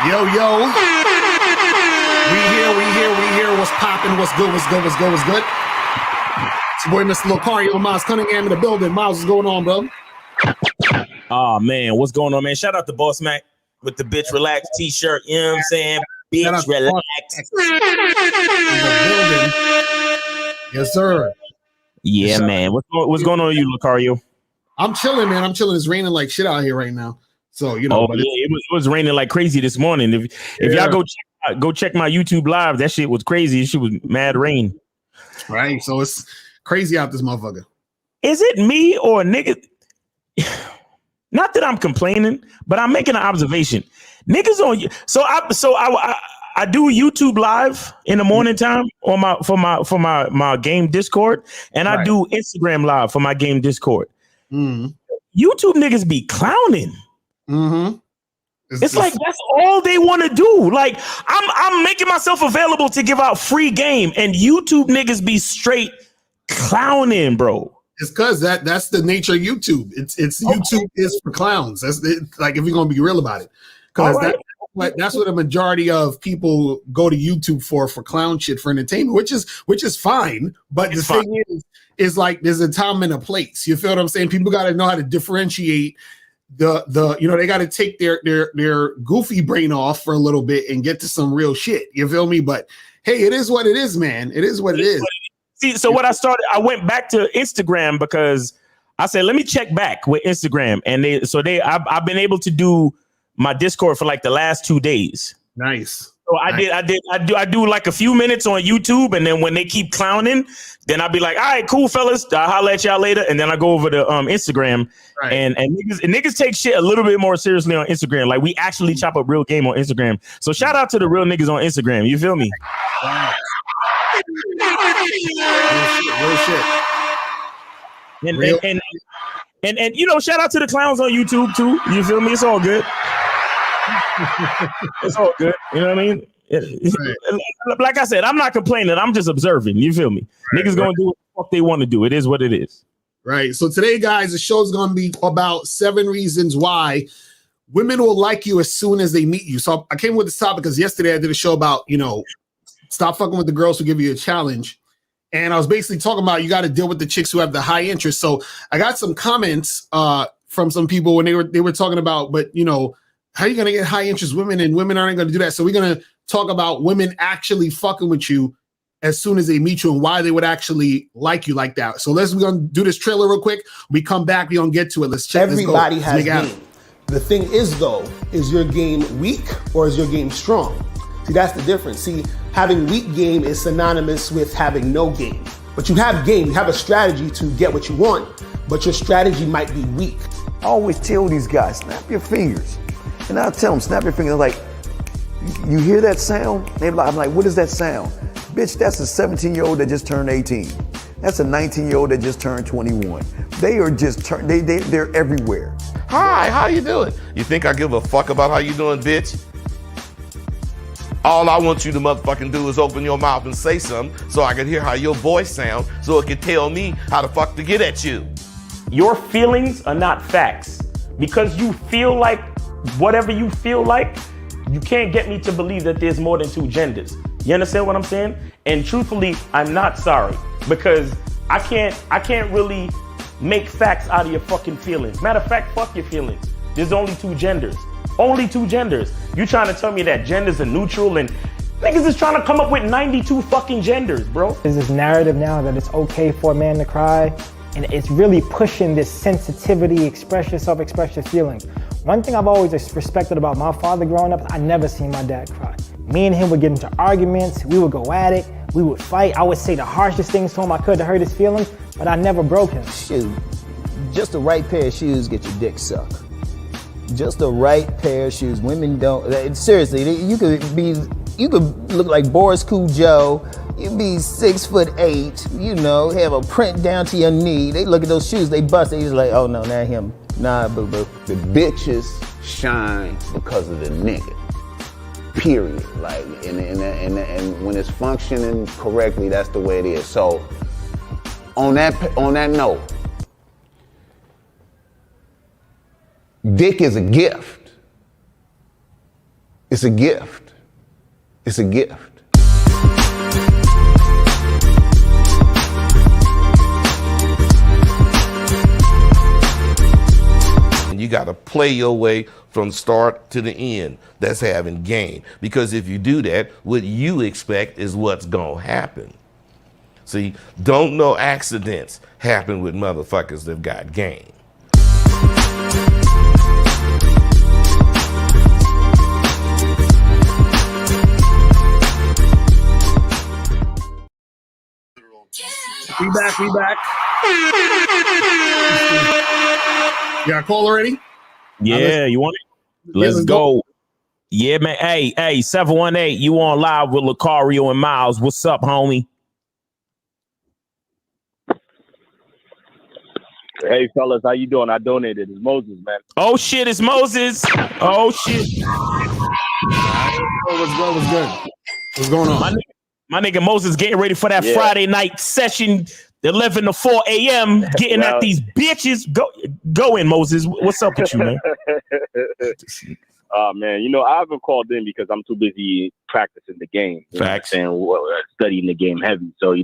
Yo, yo. We here. What's popping? What's good? It's your boy, Mr. Locario, Miles Cunningham in the building. Miles, what's going on, bro? Oh, man, what's going on, man? Shout out to Boss Mac with the Bitch Relax t-shirt. You know what I'm saying? Bitch Relax. In the building. Yes, sir. Yeah, man. What's going on with you, Locario? I'm chilling, man. It's raining like shit out here right now. So, you know. It was raining like crazy this morning. If y'all go check my YouTube live, that shit was crazy. Shit was mad rain. Right. So it's crazy out this motherfucker. Is it me or nigga? Not that I'm complaining, but I'm making an observation. Niggas on I do YouTube live in the morning time on my game Discord, and I do Instagram live for my game Discord. YouTube niggas be clowning. It's like that's all they want to do. Like I'm making myself available to give out free game, and YouTube niggas be straight clowning, bro. It's because that's the nature of YouTube. It's YouTube is for clowns. That's like if you're gonna be real about it, because that's what a majority of people go to YouTube for clown shit, for entertainment, which is fine. But the thing is like there's a time and a place. You feel what I'm saying? People got to know how to differentiate the they got to take their goofy brain off for a little bit and get to some real shit. You feel me? But hey, it is what it is, man. It is what it is. See, so what I went back to Instagram because I said, let me check back with Instagram. And I've been able to do my Discord for like the last 2 days. Nice. So I do like a few minutes on YouTube. And then when they keep clowning, then I'll be like, all right, cool, fellas. I'll holler at y'all later. And then I go over to Instagram and niggas take shit a little bit more seriously on Instagram. Like we actually chop up real game on Instagram. So shout out to the real niggas on Instagram. You feel me? Wow. Real shit. And you know, shout out to the clowns on YouTube too. You feel me? It's all good. It's all good. You know what I mean? Like I said, I'm not complaining. I'm just observing. You feel me? Niggas gonna do what the fuck they want to do. It is what it is. Right. So today, guys, the show's gonna be about 7 reasons why women will like you as soon as they meet you. So I came with this topic because yesterday I did a show about, stop fucking with the girls who give you a challenge. And I was basically talking about you got to deal with the chicks who have the high interest. So I got some comments from some people when they were talking about, but how are you going to get high interest women, and women aren't going to do that. So we're going to talk about women actually fucking with you as soon as they meet you and why they would actually like you like that. So we're going to do this trailer real quick. We come back. We're going to get to it. Let's check. Everybody has game. The thing is, though, is your game weak or is your game strong? See, that's the difference. See, having weak game is synonymous with having no game. But you have game, you have a strategy to get what you want, but your strategy might be weak. I always tell these guys, snap your fingers. And I'll tell them, snap your fingers. Like, you hear that sound? I'm like, what is that sound? Bitch, that's a 17-year-old that just turned 18. That's a 19-year-old that just turned 21. They are just, they're everywhere. Hi, how you doing? You think I give a fuck about how you doing, bitch? All I want you to motherfucking do is open your mouth and say something so I can hear how your voice sounds so it can tell me how the fuck to get at you. Your feelings are not facts. Because you feel like whatever you feel like, you can't get me to believe that there's more than 2 genders. You understand what I'm saying? And truthfully, I'm not sorry because I can't really make facts out of your fucking feelings. Matter of fact, fuck your feelings. There's only 2 genders. Only 2 genders. You trying to tell me that genders are neutral and niggas is trying to come up with 92 fucking genders, bro. There's this narrative now that it's okay for a man to cry, and it's really pushing this sensitivity, express yourself, express your feelings. One thing I've always respected about my father growing up, I never seen my dad cry. Me and him would get into arguments, we would go at it, we would fight. I would say the harshest things to him I could to hurt his feelings, but I never broke him. Shoot, just the right pair of shoes get your dick sucked. Just the right pair of shoes. Women don't, seriously, you could look like Boris Cool Joe, you'd be 6'8", have a print down to your knee. They look at those shoes, they bust, they just like, oh no, not him. Nah, boo-boo. The bitches shine because of the nigga. Period. Like, and when it's functioning correctly, that's the way it is. So, on that note, dick is a gift. It's a gift. It's a gift. You got to play your way from start to the end. That's having game. Because if you do that, what you expect is what's going to happen. See, don't no accidents happen with motherfuckers that got game. We back. You got a call already? Yeah, you want it? Let's go. Yeah, man. Hey, 718, you on live with Lucario and Miles. What's up, homie? Hey, fellas, how you doing? I donated. It's Moses, man. Oh, shit, it's Moses. Oh, shit. What's good? What's going on? My nigga Moses getting ready for that Friday night session, 11 to 4 a.m., getting at these bitches. Go in, Moses. What's up with you, man? Man, I haven't called in because I'm too busy practicing the game. Facts. And studying the game heavy. So,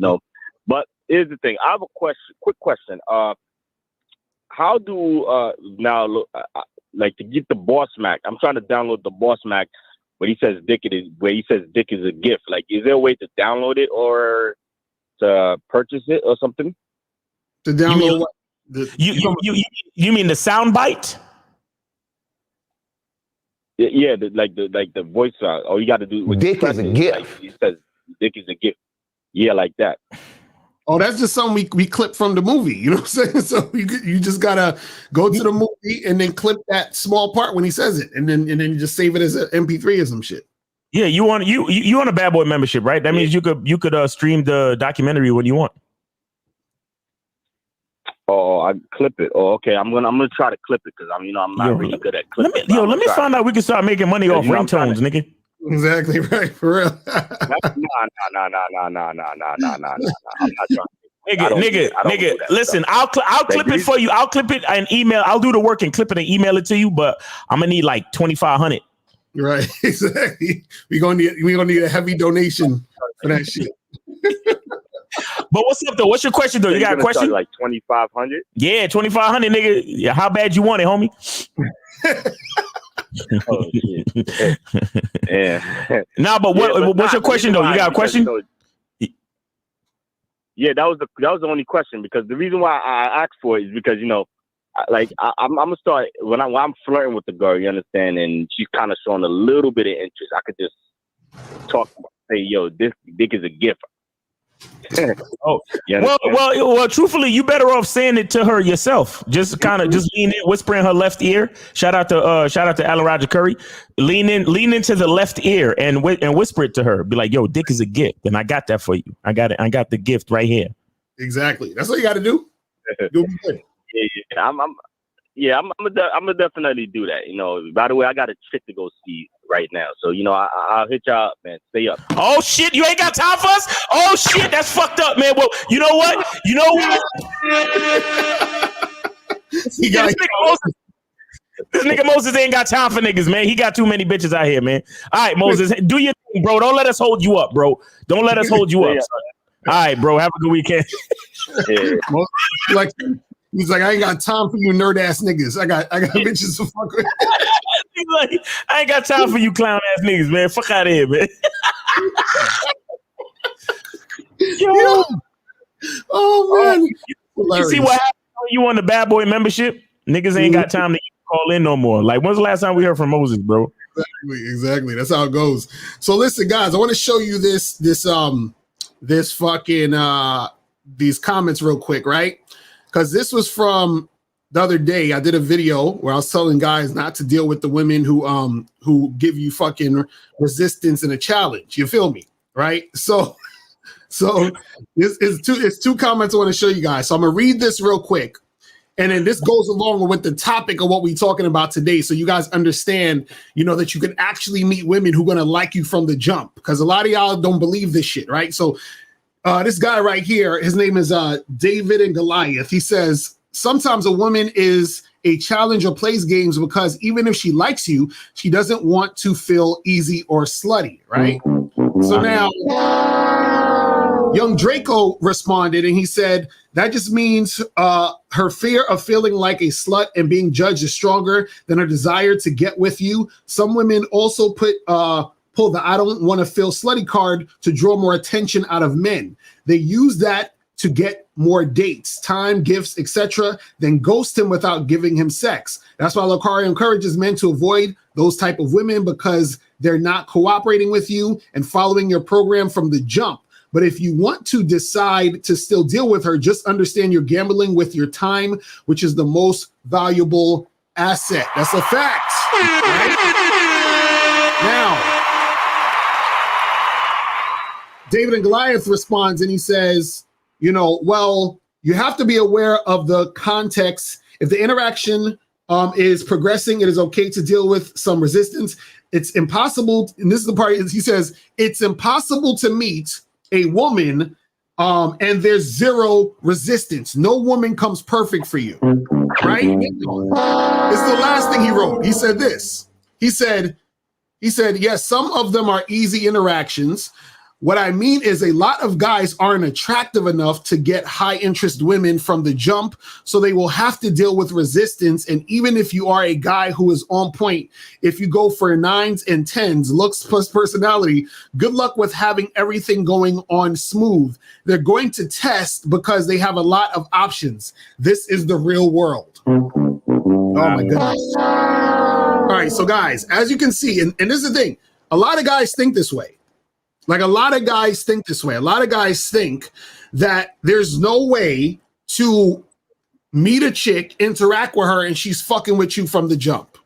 but here's the thing. I have a quick question. How do now like to get the Boss Mac? I'm trying to download the Boss Mac where he says dick is a gift. Like, is there a way to download it or to purchase it or something? To download you mean the sound bite? Yeah, the voice. All you got to do. Dick is a gift. Like, he says dick is a gift. Yeah, like that. Oh, that's just something we clip from the movie. You know what I'm saying? So you just gotta go to the movie and then clip that small part when he says it, and then you just save it as an MP3 or some shit. Yeah, you want a Bad Boy membership, right? That means you could stream the documentary when you want. Oh, I clip it. Oh, okay. I'm gonna try to clip it because I'm not really good at clipping. Let me find out we can start making money off ringtones, nigga. Exactly right, for real. No. I'm not trying. Nigga. Listen, I'll clip it for you. I'll clip it and email. I'll do the work and clip it and email it to you. But I'm gonna need like 2,500. Right, exactly. We gonna need a heavy donation for that shit. But what's up though? What's your question though? You got a question? Like 2,500? Yeah, 2,500, nigga. Yeah, how bad you want it, homie? Oh shit. Yeah. Nah, but what's your question though? You got a question? Yeah, that was the only question, because the reason why I asked for it is because I'm gonna start when I'm flirting with the girl, you understand, and she's kind of showing a little bit of interest. I could just say, yo, this dick is a gift. Oh, well, truthfully, you better off saying it to her yourself. Just lean in, whisper in her left ear. Shout out to Alan Roger Curry. Lean into the left ear and whisper it to her. Be like, yo, dick is a gift, and I got that for you. I got it. I got the gift right here. Exactly. That's what you got to do. You'll be good. Yeah, I'm gonna definitely do that. By the way, I got a chick to go see right now, so I'll hit y'all up, man. Stay up. Oh shit, you ain't got time for us? Oh shit, that's fucked up, man. Well, you know what? This nigga Moses ain't got time for niggas, man. He got too many bitches out here, man. All right, Moses, do your thing, bro. Don't let us hold you up, bro. Don't let us hold you up. All right, bro. Have a good weekend. Yeah. He's like, I ain't got time for you nerd ass niggas. I got bitches to fuck with. He's like, I ain't got time for you clown ass niggas, man. Fuck out of here, man. Yo. Oh man. You see what happened when you on the Bad Boy membership? Niggas ain't got time to call in no more. Like, when's the last time we heard from Moses, bro? Exactly. That's how it goes. So listen, guys, I want to show you this fucking these comments real quick, right? Because this was from the other day. I did a video where I was telling guys not to deal with the women who give you fucking resistance and a challenge. You feel me? Right? So it's two comments I want to show you guys. So I'm gonna read this real quick. And then this goes along with the topic of what we're talking about today. So you guys understand, that you can actually meet women who are going to like you from the jump. Because a lot of y'all don't believe this shit, right? So this guy right here, his name is David and Goliath. He says, sometimes a woman is a challenge or plays games because even if she likes you, she doesn't want to feel easy or slutty, right? So now, young Draco responded and he said, that just means her fear of feeling like a slut and being judged is stronger than her desire to get with you. Some women also pull the I don't want to feel slutty card to draw more attention out of men. They use that to get more dates, time, gifts, etc., then ghost him without giving him sex. That's why Lucario encourages men to avoid those type of women because they're not cooperating with you and following your program from the jump. But if you want to decide to still deal with her, just understand you're gambling with your time, which is the most valuable asset. That's a fact. Right? Now, David and Goliath responds and he says, well, you have to be aware of the context. If the interaction is progressing, it is okay to deal with some resistance. It's impossible. And this is the part he says, it's impossible to meet a woman and there's zero resistance. No woman comes perfect for you, right? It's the last thing he wrote. He said this. He said, yes, some of them are easy interactions. What I mean is a lot of guys aren't attractive enough to get high interest women from the jump, so they will have to deal with resistance. And even if you are a guy who is on point, if you go for 9s and 10s, looks plus personality, good luck with having everything going on smooth. They're going to test because they have a lot of options. This is the real world. Oh my goodness. All right, so guys, as you can see, and this is the thing, a lot of guys think this way. Like a lot of guys think this way. A lot of guys think that there's no way to meet a chick, interact with her, and she's fucking with you from the jump.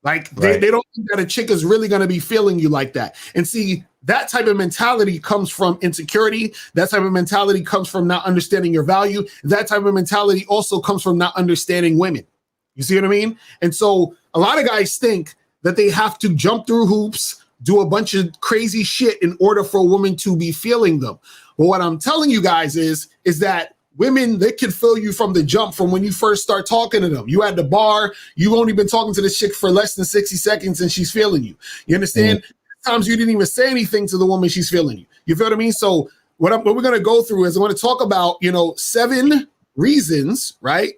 Like they don't think that a chick is really going to be feeling you like that. And see, that type of mentality comes from insecurity. That type of mentality comes from not understanding your value. That type of mentality also comes from not understanding women. You see what I mean? And so a lot of guys think that they have to jump through hoops, do a bunch of crazy shit in order for a woman to be feeling them. But what I'm telling you guys is that women, they can feel you from the jump from when you first start talking to them. You at the bar, you've only been talking to this chick for less than 60 seconds and she's feeling you. You understand? Sometimes you didn't even say anything to the woman, she's feeling you. You feel what I mean? So what we're going to go through is I want to talk about, 7 reasons, right,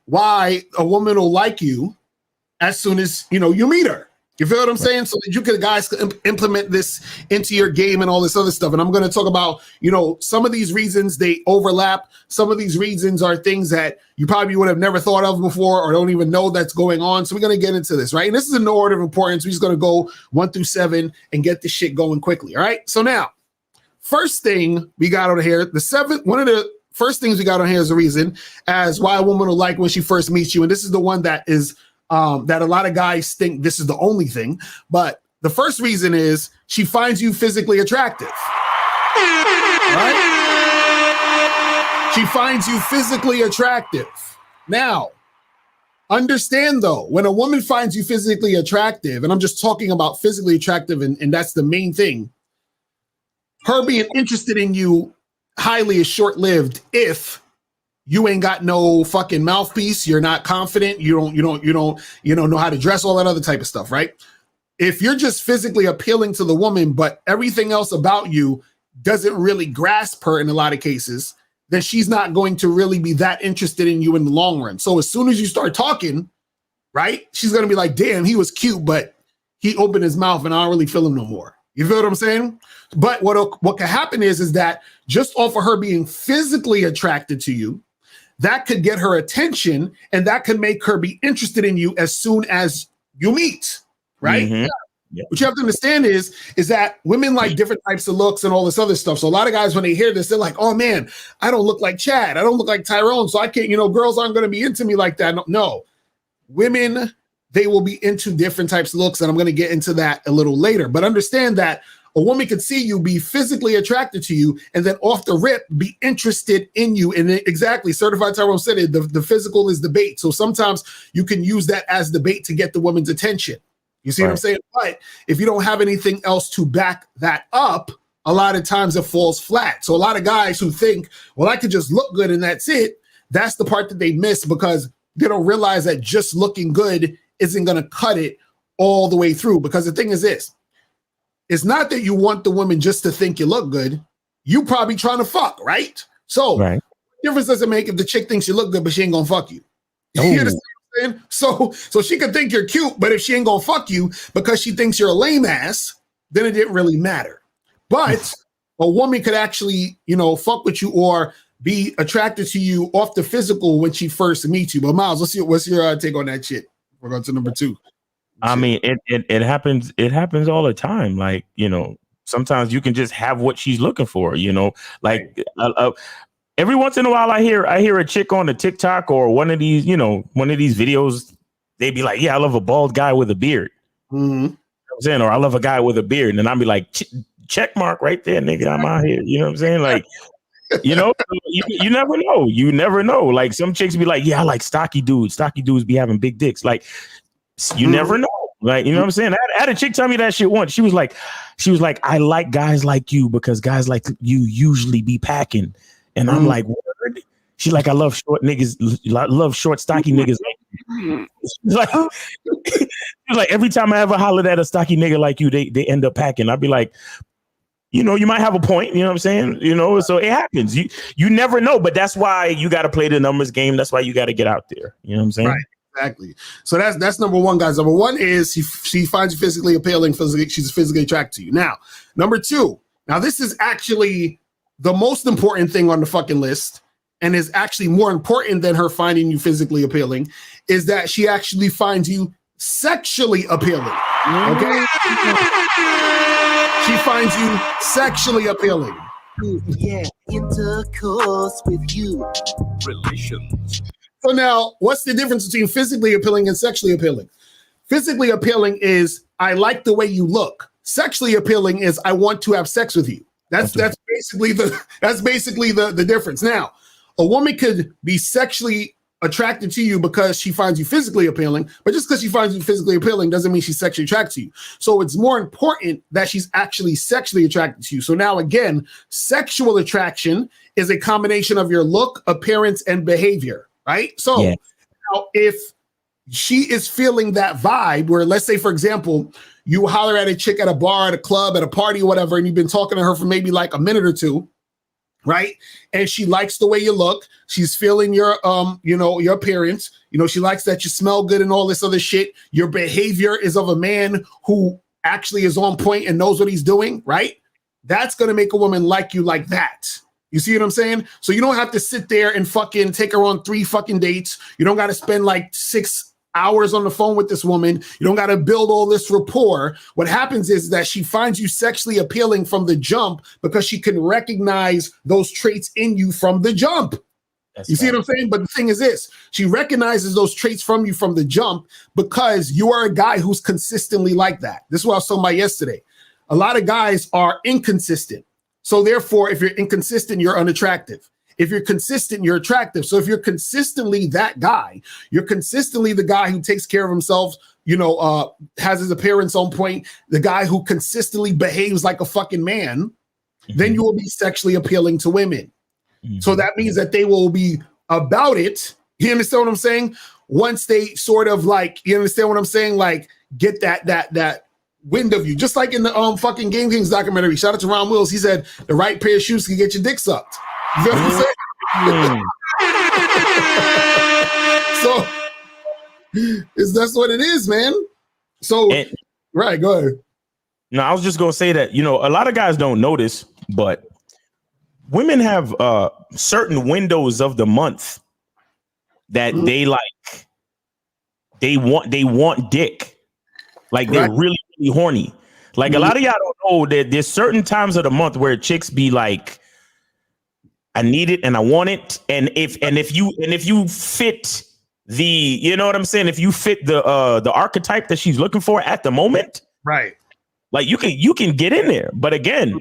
why a woman will like you as soon as, you meet her. You feel what I'm saying? So that you guys can implement this into your game and all this other stuff. And I'm going to talk about, some of these reasons they overlap. Some of these reasons are things that you probably would have never thought of before or don't even know that's going on. So we're going to get into this, right? And this is in no order of importance. We're just going to go 1 through 7 and get this shit going quickly. All right. So now, first thing we got on here, one of the first things we got on here is a reason as why a woman will like when she first meets you. And this is the one that is that a lot of guys think this is the only thing. But the first reason is she finds you physically attractive. Right? She finds you physically attractive. Now, understand though, when a woman finds you physically attractive, and I'm just talking about physically attractive, and that's the main thing, her being interested in you highly is short-lived if you ain't got no fucking mouthpiece. You're not confident. You don't know how to dress, all that other type of stuff, right? If you're just physically appealing to the woman, but everything else about you doesn't really grasp her in a lot of cases, then she's not going to really be that interested in you in the long run. So as soon as you start talking, right, she's going to be like, damn, he was cute, but he opened his mouth and I don't really feel him no more. You feel what I'm saying? But what can happen is that just off of her being physically attracted to you, that could get her attention and that could make her be interested in you as soon as you meet, right? Mm-hmm. Yeah. What you have to understand is that women like different types of looks and all this other stuff. So a lot of guys, when they hear this, they're like, oh man, I don't look like Chad. I don't look like Tyrone. So I can't, girls aren't going to be into me like that. No, women, they will be into different types of looks. And I'm going to get into that a little later, but understand that a woman could see you, be physically attracted to you, and then off the rip, be interested in you. And exactly, Certified Tyrone said it, the physical is the bait. So sometimes you can use that as the bait to get the woman's attention. You see what I'm saying? But if you don't have anything else to back that up, a lot of times it falls flat. So a lot of guys who think, well, I could just look good and that's it. That's the part that they miss because they don't realize that just looking good isn't going to cut it all the way through. Because the thing is this, it's not that you want the woman just to think you look good. You probably trying to fuck, right? So right. difference does it make if the chick thinks you look good, but she ain't gonna fuck you. You understand what I'm saying? So she could think you're cute, but if she ain't gonna fuck you because she thinks you're a lame ass, then it didn't really matter. But a woman could actually, fuck with you or be attracted to you off the physical when she first meets you. But Miles, what's your take on that shit? We're going to number 2. I mean, it happens. It happens all the time. Like, sometimes you can just have what she's looking for. Like every once in a while, I hear a chick on the TikTok or one of these videos. They be like, "Yeah, I love a bald guy with a beard." Mm-hmm. You know what I'm saying, or I love a guy with a beard, and I'll be like, check mark right there, nigga. I'm out here. You know what I'm saying? Like, you never know. You never know. Like some chicks be like, "Yeah, I like stocky dudes. Stocky dudes be having big dicks." Like, you never know. Like, you know what I'm saying? I had a chick tell me that shit once. She was like, I like guys like you because guys like you usually be packing. And I'm like, word? She like, I love short niggas. I love short, stocky niggas. Like every time I ever hollered at a stocky nigga like you, they end up packing. I'd be like, you might have a point. You know what I'm saying? So it happens. You never know, but that's why you got to play the numbers game. That's why you got to get out there. You know what I'm saying? Right. Exactly. So that's number 1, guys. Number 1 is she finds you physically appealing. She's physically attracted to you. Now, number 2. Now, this is actually the most important thing on the fucking list, and is actually more important than her finding you physically appealing, is that she actually finds you sexually appealing. Okay? She finds you sexually appealing. Yeah, intercourse with you. Relations. So now, what's the difference between physically appealing and sexually appealing? Physically appealing is I like the way you look. Sexually appealing is I want to have sex with you. That's basically the difference. Now, a woman could be sexually attracted to you because she finds you physically appealing, but just because she finds you physically appealing doesn't mean she's sexually attracted to you. So it's more important that she's actually sexually attracted to you. So now again, sexual attraction is a combination of your look, appearance, and behavior, right? So now if she is feeling that vibe where, let's say, for example, you holler at a chick at a bar, at a club, at a party, or whatever, and you've been talking to her for maybe like a minute or two, right? And she likes the way you look. She's feeling your, your appearance. She likes that you smell good and all this other shit. Your behavior is of a man who actually is on point and knows what he's doing, right? That's going to make a woman like you like that. You see what I'm saying? So you don't have to sit there and fucking take her on 3 fucking dates. You don't got to spend like 6 hours on the phone with this woman. You don't got to build all this rapport. What happens is that she finds you sexually appealing from the jump because she can recognize those traits in you from the jump. You see what I'm saying? But the thing is this, she recognizes those traits from you from the jump because you are a guy who's consistently like that. This is what I was talking about yesterday. A lot of guys are inconsistent. So therefore, if you're inconsistent, you're unattractive. If you're consistent, you're attractive. So if you're consistently that guy, you're consistently the guy who takes care of himself, has his appearance on point, the guy who consistently behaves like a fucking man, then you will be sexually appealing to women. So that means that they will be about it. You understand what I'm saying? Once they sort of like, you understand what I'm saying? Like get that wind of you, just like in the fucking Game Kings documentary. Shout out to Ron Wills. He said the right pair of shoes can get your dick sucked. You know what I'm saying? So that's what it is, man. So right, go ahead. No, I was just gonna say that, a lot of guys don't notice, but women have certain windows of the month that they like. They want dick. Like they're really, really horny. Like a lot of y'all don't know that there's certain times of the month where chicks be like, I need it and I want it. And if you fit the, you know what I'm saying? If you fit the archetype that she's looking for at the moment, right? Like you can get in there. But again,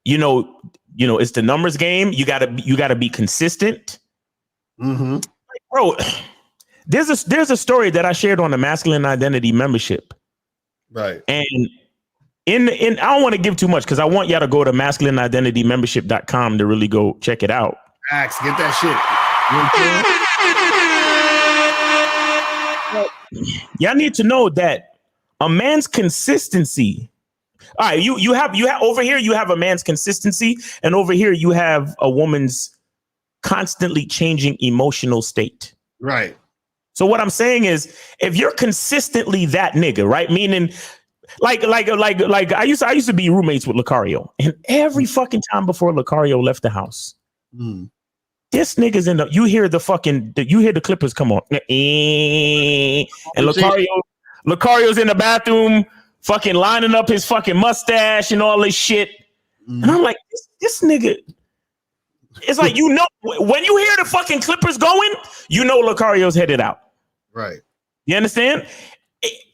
it's the numbers game. You gotta be consistent. Like, bro, there's a story that I shared on the Masculine Identity membership. Right. And I don't want to give too much because I want y'all to go to masculineidentitymembership.com to really go check it out. Max, get that shit. y'all need to know that a man's consistency. All right, you have over here you have a man's consistency, and over here you have a woman's constantly changing emotional state. Right. So what I'm saying is, if you're consistently that nigga, right? Meaning, like I used to be roommates with Lucario, and every fucking time before Lucario left the house, this nigga's in the. You hear the clippers come on, and Lucario's in the bathroom, fucking lining up his fucking mustache and all this shit, and I'm like, this nigga. It's like, you know, when you hear the fucking clippers going, you know Lucario's headed out. Right. You understand?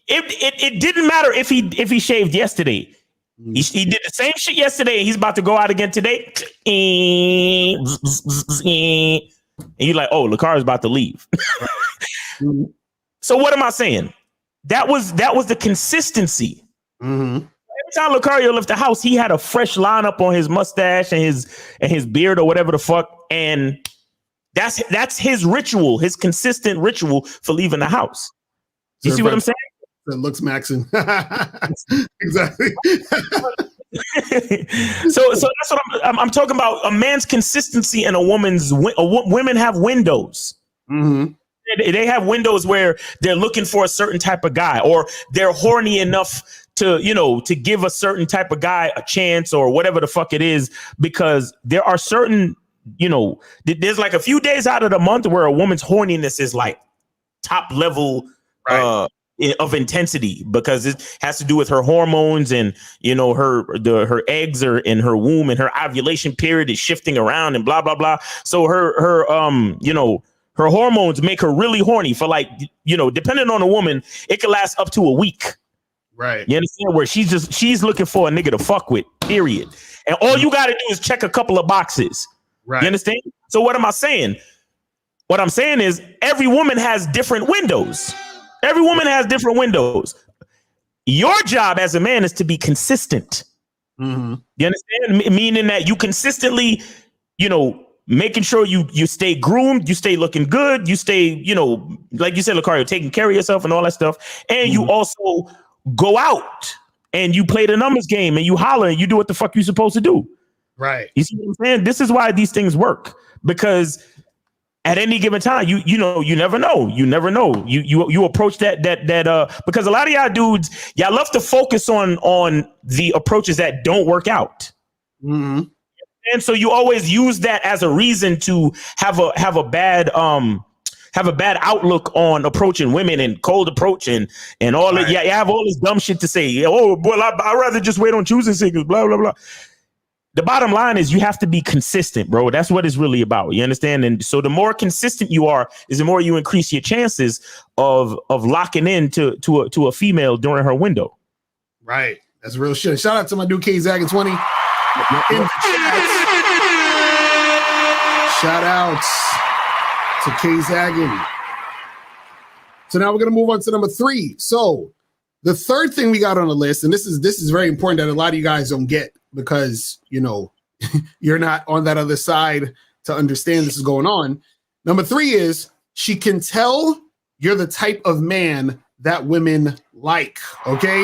It didn't matter if he shaved yesterday. He did the same shit yesterday. He's about to go out again today. And you're like, oh, Lucario's about to leave. So what am I saying? That was the consistency. Every time Lucario left the house, he had a fresh lineup on his mustache and his beard or whatever the fuck. And that's his ritual, his consistent ritual for leaving the house. You see what I'm saying? That looks Maxon. Exactly. So that's what I'm talking about. A man's consistency and a woman's. Women have windows. They have windows where they're looking for a certain type of guy, or they're horny enough to give a certain type of guy a chance or whatever the fuck it is, because there are certain, there's like a few days out of the month where a woman's horniness is like top level of intensity, because it has to do with her hormones, and her eggs are in her womb and her ovulation period is shifting around and blah blah blah. So her hormones make her really horny for, like, depending on a woman, it can last up to a week. Right. You understand? Where she's looking for a nigga to fuck with, period. And all you got to do is check a couple of boxes. Right. You understand? So what am I saying? What I'm saying is, every woman has different windows. Every woman has different windows. Your job as a man is to be consistent. You understand? Meaning that you consistently, making sure you stay groomed, you stay looking good, you stay, like you said, Lucario, taking care of yourself and all that stuff. And you also go out and you play the numbers game and you holler and you do what the fuck you're supposed to do. Right. You see what I'm saying? This is why these things work, because at any given time, you never know. You never know. You approach that because a lot of y'all dudes, y'all love to focus on the approaches that don't work out. And so you always use that as a reason to have a bad outlook on approaching women and cold approach and all that. Yeah, you have all this dumb shit to say. Oh, well, I'd rather just wait on choosing singles, blah, blah, blah. The bottom line is you have to be consistent, bro. That's what it's really about. You understand? And so the more consistent you are, is the more you increase your chances of locking in to a female during her window. Right. That's real shit. Shout out to my dude K-Zaggin20 in the chat. Shout outs to K-Zaggin. So now we're going to move on to number 3. So the third thing we got on the list, and this is very important that a lot of you guys don't get, because you're not on that other side to understand this is going on. Number 3 is, she can tell you're the type of man that women like. Okay.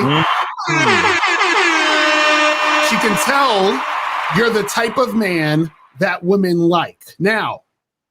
She can tell you're the type of man that women like. Now,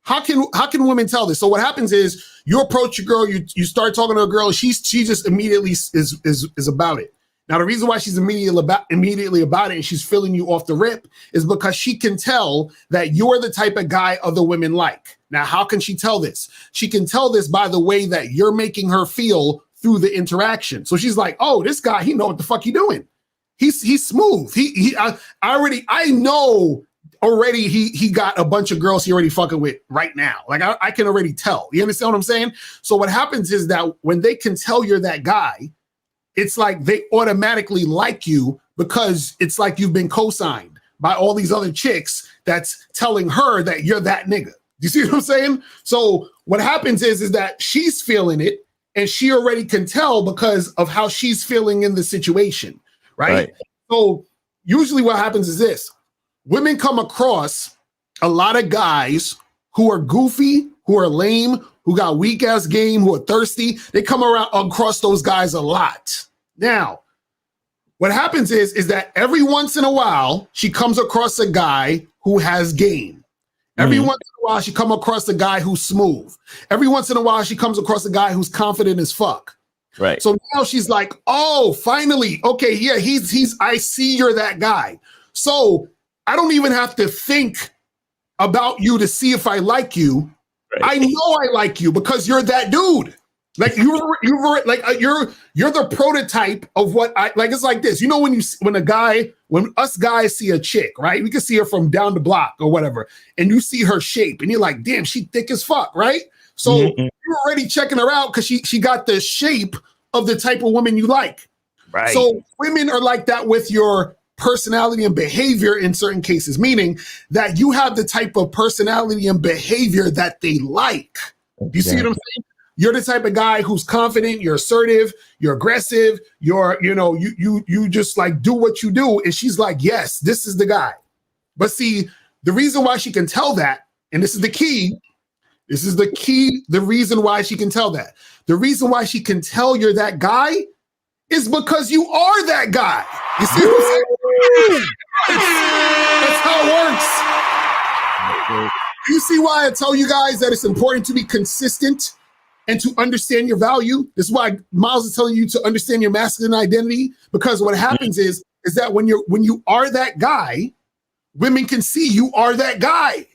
how can women tell this? So what happens is, you approach a girl, you start talking to a girl, she just immediately is about it. Now, the reason why she's immediately about it and she's filling you off the rip is because she can tell that you're the type of guy other women like. Now, how can she tell this? She can tell this by the way that you're making her feel through the interaction. So she's like, oh, this guy, he know what the fuck he doing. He's smooth. I know already he got a bunch of girls he already fucking with right now. Like, I can already tell. You understand what I'm saying? So what happens is that when they can tell you're that guy, it's like they automatically like you, because it's like you've been co-signed by all these other chicks that's telling her that you're that nigga. You see what I'm saying? So what happens is that she's feeling it, and she already can tell because of how she's feeling in the situation, right? So usually what happens is this: women come across a lot of guys who are goofy, who are lame, who got weak ass game, who are thirsty. They come around across those guys a lot. Now, what happens is that every once in a while, she comes across a guy who has game. Every once in a while, she comes across a guy who's smooth. Every once in a while, she comes across a guy who's confident as fuck. Right. So now she's like, oh, finally. Okay, yeah, he's I see you're that guy. So I don't even have to think about you to see if I like you. Right. I know I like you because you're that dude. Like you're the prototype of what I like. It's like this, you know, when us guys see a chick, right? We can see her from down the block or whatever, and you see her shape, and you're like, damn, she thick as fuck, right? So you're already checking her out because she got the shape of the type of woman you like. Right. So women are like that with your personality and behavior in certain cases, meaning that you have the type of personality and behavior that they like. You see what I'm saying? You're the type of guy who's confident, you're assertive, you're aggressive, you just like do what you do. And she's like, yes, this is the guy. But see, the reason why she can tell that, and this is the key, the reason why she can tell that. The reason why she can tell you're that guy is because you are that guy. You see what I'm saying? That's how it works. You see why I tell you guys that it's important to be consistent and to understand your value? This is why Miles is telling you to understand your masculine identity, because what happens is that when you are that guy, women can see you are that guy.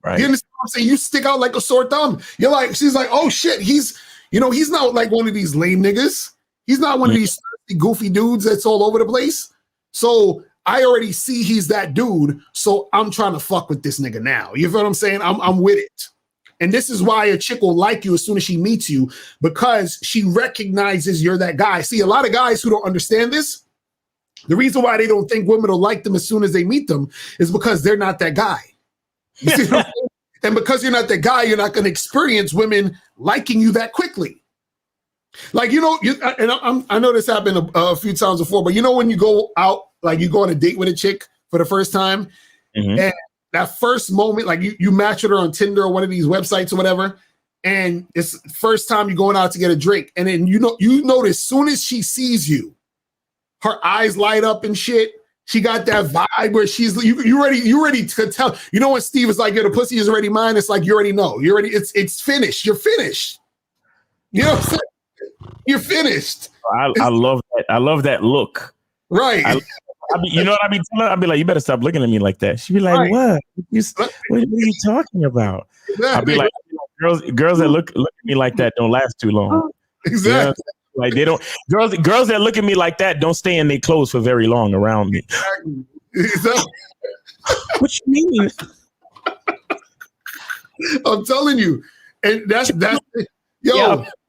Right. You understand what I'm saying? You stick out like a sore thumb. You're like, she's like, oh shit, he's not like one of these lame niggas. He's not one of these goofy dudes that's all over the place. So I already see he's that dude. So I'm trying to fuck with this nigga now. You feel what I'm saying? I'm with it. And this is why a chick will like you as soon as she meets you, because she recognizes you're that guy. See, a lot of guys who don't understand this, the reason why they don't think women will like them as soon as they meet them is because they're not that guy. You see what I'm saying? And because you're not that guy, you're not going to experience women liking you that quickly. Like, I know this happened a few times before, but when you go out, like you go on a date with a chick for the first time, and that first moment, like you match with her on Tinder or one of these websites or whatever, and it's the first time you're going out to get a drink, and then you notice soon as she sees you, her eyes light up and shit. She got that vibe where she's you ready to tell. You know when Steve is like, "Yeah, the pussy is already mine." It's like you already know. It's finished. You're finished. You know what I'm saying? You're finished. I love that. I love that look. Right. You know what I mean? I'd be like, you better stop looking at me like that. She'd be like, right. What are you talking about? Exactly. I'd be like, girls that look at me like that don't last too long. Exactly. You know? Like they don't. Girls that look at me like that don't stay in their clothes for very long around me. Exactly. What you mean? I'm telling you, and that's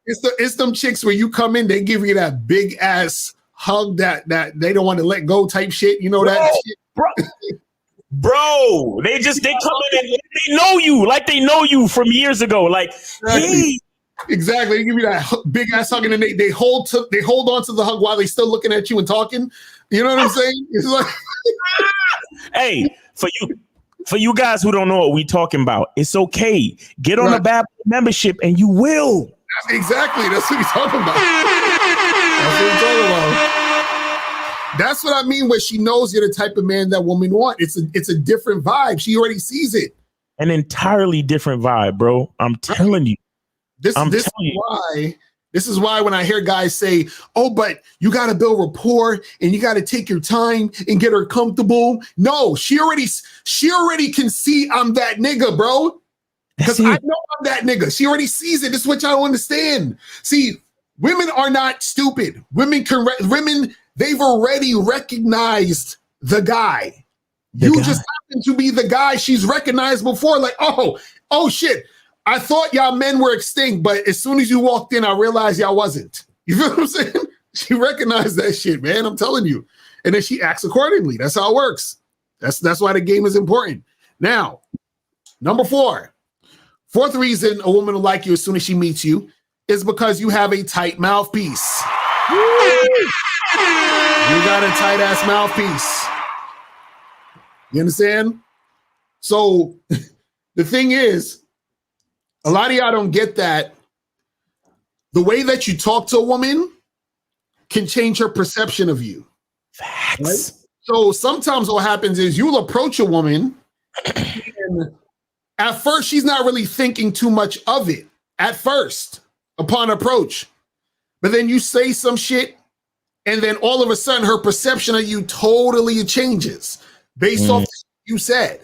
it's them chicks where you come in, they give you that big ass hug that they don't want to let go type shit. You know that shit? Bro, they come in and they know you like they know you from years ago. Like, hey. Exactly. They give you that big ass hug, and then they hold on to the hug while they still looking at you and talking. You know what I'm saying? It's like, hey, for you guys who don't know what we talking about, it's okay. Get on a Bad Boy membership, and you will. Exactly. That's what he's talking about. That's what I mean when she knows you're the type of man that women want. It's a different vibe. She already sees it. An entirely different vibe, bro. I'm telling you. This is why when I hear guys say, "Oh, but you got to build rapport and you got to take your time and get her comfortable." No, she already can see I'm that nigga, bro. Because I know I'm that nigga. She already sees it. This is what y'all don't understand. See, women are not stupid. Women they've already recognized the guy. You just happen to be the guy she's recognized before. Like, oh shit. I thought y'all men were extinct, but as soon as you walked in, I realized y'all wasn't. You feel what I'm saying? She recognized that shit, man. I'm telling you. And then she acts accordingly. That's how it works. That's why the game is important. Now, number 4. Fourth reason a woman will like you as soon as she meets you is because you have a tight mouthpiece. You got a tight ass mouthpiece. You understand? So the thing is, A lot of y'all don't get that. The way that you talk to a woman can change her perception of you. Facts. Right? So sometimes what happens is you'll approach a woman and at first she's not really thinking too much of it at first upon approach. But then you say some shit and then all of a sudden her perception of you totally changes based off what you said,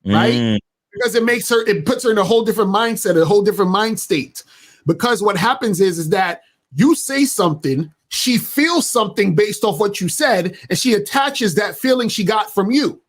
right? Because it puts her in a whole different mindset, a whole different mind state. Because what happens is that you say something, she feels something based off what you said, and she attaches that feeling she got from you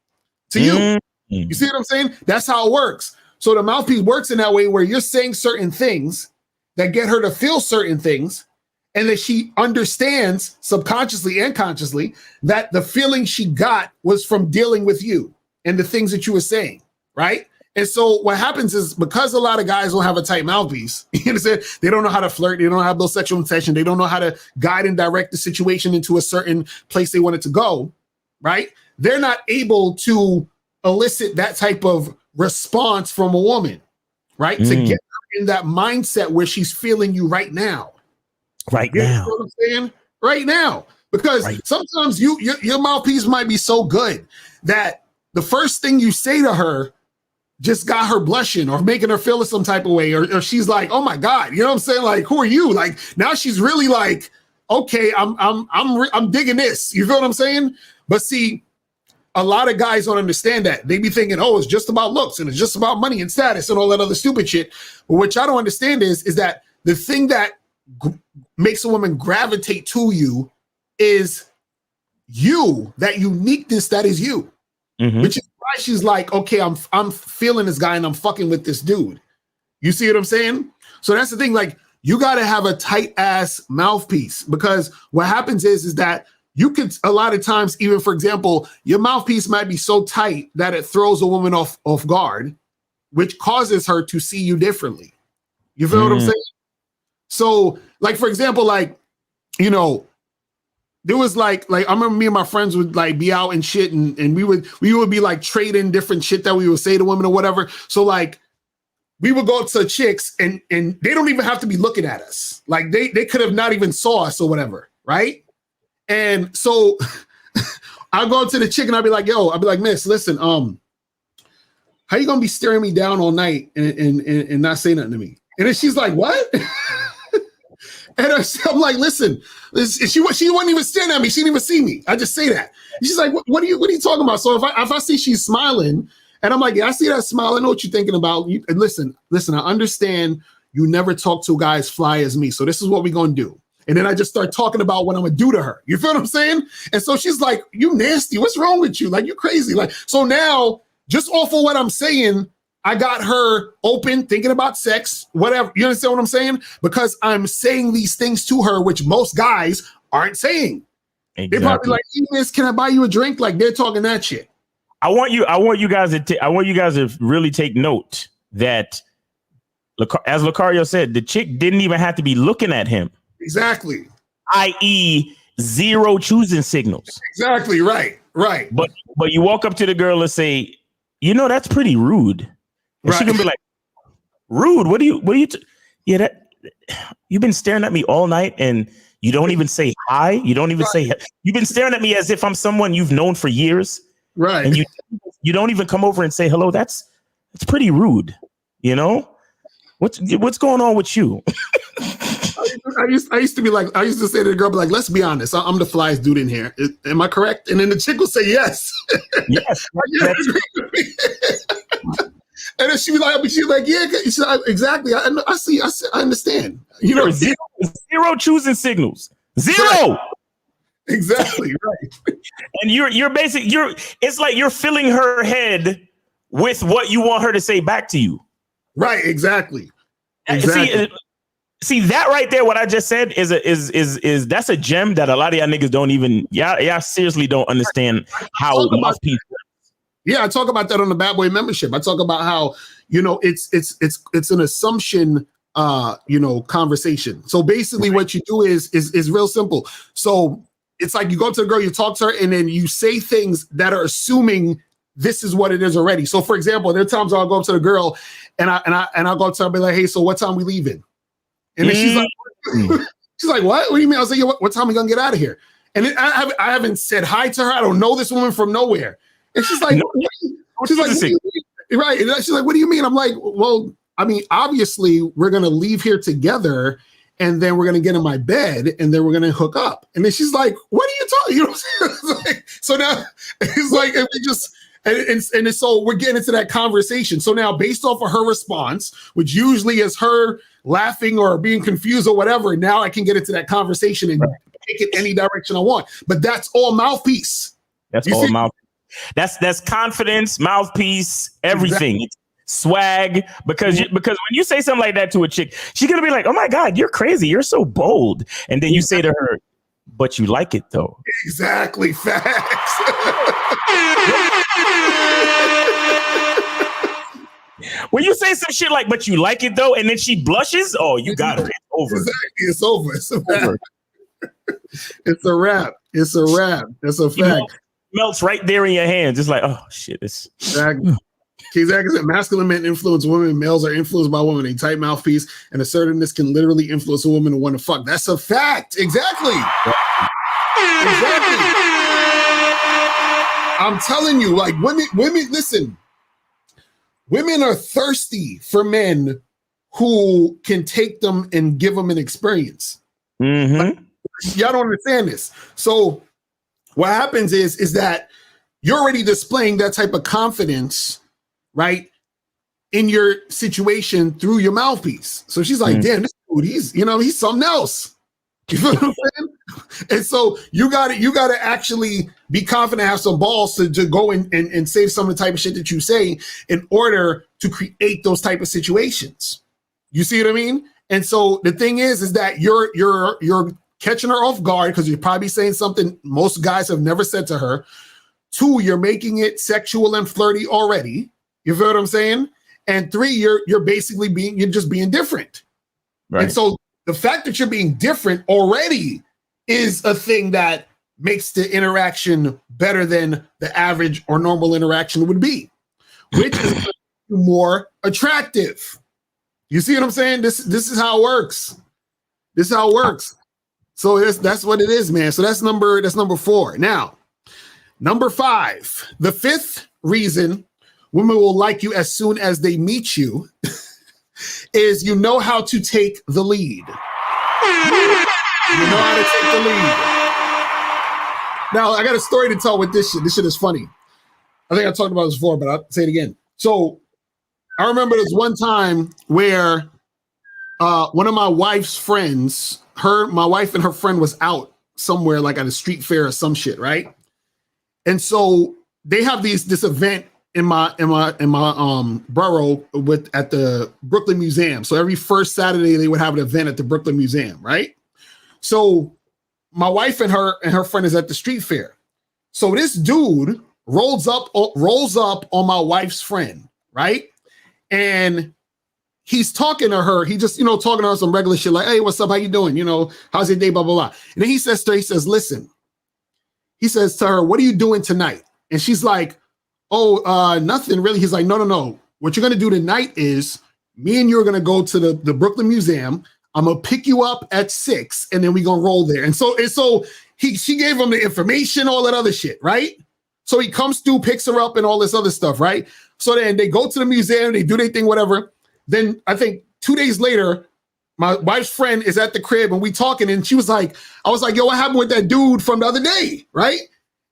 to you. You see what I'm saying? That's how it works. So the mouthpiece works in that way where you're saying certain things that get her to feel certain things, and that she understands subconsciously and consciously that the feeling she got was from dealing with you and the things that you were saying, right? And so what happens is because a lot of guys don't have a tight mouthpiece, you understand? They don't know how to flirt. They don't have those sexual intention. They don't know how to guide and direct the situation into a certain place they want it to go, right? They're not able to elicit that type of response from a woman, right? To get her in that mindset where she's feeling you right now. Right You now. know what I'm saying? Right now. Because sometimes your mouthpiece might be so good that the first thing you say to her just got her blushing or making her feel some type of way, or she's like, oh my God, you know what I'm saying? Like, who are you? Like, now she's really like, okay, I'm digging this. You feel what I'm saying? But see, a lot of guys don't understand that. They be thinking, oh, it's just about looks and it's just about money and status and all that other stupid shit. But what y'all don't understand is that the thing that makes a woman gravitate to you is you, that uniqueness that is you. Which is why she's like, okay, I'm feeling this guy and I'm fucking with this dude. You see what I'm saying? So that's the thing. Like, you got to have a tight ass mouthpiece, because what happens is that you could, a lot of times, even for example, your mouthpiece might be so tight that it throws a woman off guard, which causes her to see you differently. You feel what I'm saying? So, like, for example, like, you know, there was like I remember me and my friends would like be out and shit, and we would be like trading different shit that we would say to women or whatever. So like we would go up to chicks and they don't even have to be looking at us. Like they could have not even saw us or whatever, right? And so I'll go up to the chick and I'll be like, yo, I'll be like, miss, listen, how you gonna be staring me down all night and not say nothing to me? And then she's like, what? And I'm like, listen, she wasn't even staring at me. She didn't even see me. I just say that. And she's like, what are you talking about? So if I see she's smiling, and I'm like, yeah, I see that smile. I know what you're thinking about. And listen, I understand you never talk to a guy as fly as me. So this is what we're going to do. And then I just start talking about what I'm going to do to her. You feel what I'm saying? And so she's like, you nasty. What's wrong with you? Like, you crazy. Like, so now just off of what I'm saying, I got her open, thinking about sex, whatever. You understand what I'm saying? Because I'm saying these things to her, which most guys aren't saying. Exactly. They're probably like, Miss, can I buy you a drink? Like, they're talking that shit. I want you guys to really take note that, as Lucario said, the chick didn't even have to be looking at him. Exactly. I.e., zero choosing signals. Exactly. Right. But you walk up to the girl and say, you know, that's pretty rude. And she can be like, rude? What are you? Yeah, you've been staring at me all night and you don't even say hi. You don't even say, you've been staring at me as if I'm someone you've known for years. Right. And you don't even come over and say hello. That's pretty rude. You know? What's going on with you? I used to say to the girl, like, let's be honest, I'm the flyest dude in here. Am I correct? And then the chick will say yes. Yes. And then she'd be like, yeah, exactly. I see. I understand. You know, zero choosing signals. Zero. Right. Exactly. Right. And it's like you're filling her head with what you want her to say back to you. Right. Exactly. See that right there. What I just said is that's a gem that a lot of y'all niggas don't even. Y'all seriously don't understand how mouthpiece. Yeah, I talk about that on the Bad Boy membership. I talk about how, you know, it's an assumption, conversation. So basically what you do is real simple. So it's like you go to the girl, you talk to her, and then you say things that are assuming this is what it is already. So for example, there are times I'll go up to the girl and I'll go up to her and be like, hey, so what time we leaving? And then she's like, what? What do you mean? I was like, what time we gonna get out of here? And then I haven't said hi to her. I don't know this woman from nowhere. And she's like, what do you mean? Right. And she's like, what do you mean? I'm like, well, I mean, obviously we're gonna leave here together, and then we're gonna get in my bed, and then we're gonna hook up. And then she's like, what are you talking? You know what I'm saying? Like, so now it's like, and we just. And so we're getting into that conversation. So now, based off of her response, which usually is her laughing or being confused or whatever, now I can get into that conversation and take it any direction I want. But that's all Mouthpiece. That's all Mouthpiece. That's confidence, Mouthpiece, everything. Exactly. Swag. Because when you say something like that to a chick, she's gonna be like, "Oh my God, you're crazy. You're so bold." And then you say to her, "But you like it though." Exactly. Facts. When you say some shit like, but you like it though, and then she blushes, oh, you got her. It's over. Exactly. It's over. It's a wrap. It's a wrap. It's a wrap. That's a fact. Melts right there in your hands. It's like, oh shit. It's exactly. Exactly. Masculine men influence women. Males are influenced by women. A tight mouthpiece and assertiveness can literally influence a woman to want to fuck. That's a fact. Exactly. Exactly. I'm telling you, like women, listen. Women are thirsty for men who can take them and give them an experience. Mm-hmm. Y'all don't understand this. So what happens is that you're already displaying that type of confidence, right, in your situation through your mouthpiece. So she's like, damn, this dude, he's something else. You know what I'm saying? And so you gotta actually be confident, have some balls to go and say some of the type of shit that you say in order to create those type of situations. You see what I mean? And so the thing is that you're catching her off guard because you're probably saying something most guys have never said to her. 2, you're making it sexual and flirty already. You feel what I'm saying? And 3, you're basically you're just being different. Right. And so the fact that you're being different already is a thing that makes the interaction better than the average or normal interaction would be, which is more attractive. You see what I'm saying? This is how it works. This is how it works. So that's what it is, man. So that's number 4. Now, number 5, the 5th reason women will like you as soon as they meet you is you know how to take the lead. You know how to take the lead. Now, I got a story to tell with this shit. This shit is funny. I think I talked about this before, but I'll say it again. So I remember this one time where one of my wife's friends, my wife and her friend was out somewhere like at a street fair or some shit, right? And so they have this event in my borough at the Brooklyn Museum. So every first Saturday they would have an event at the Brooklyn Museum, right? So my wife and her friend is at the street fair. So this dude rolls up on my wife's friend, right? And he's talking to her. He just, talking to her some regular shit like, hey, what's up? How you doing? How's your day? Blah, blah, blah. And then he says to her, listen, he says to her, what are you doing tonight? And she's like, oh, nothing really. He's like, no. What you're going to do tonight is me and you are going to go to the Brooklyn Museum. I'm going to pick you up at 6 and then we're going to roll there. And so she gave him the information, all that other shit, right? So he comes through, picks her up and all this other stuff, right? So then they go to the museum, they do their thing, whatever. Then I think 2 days later, my wife's friend is at the crib and we talking and I was like, yo, what happened with that dude from the other day, right?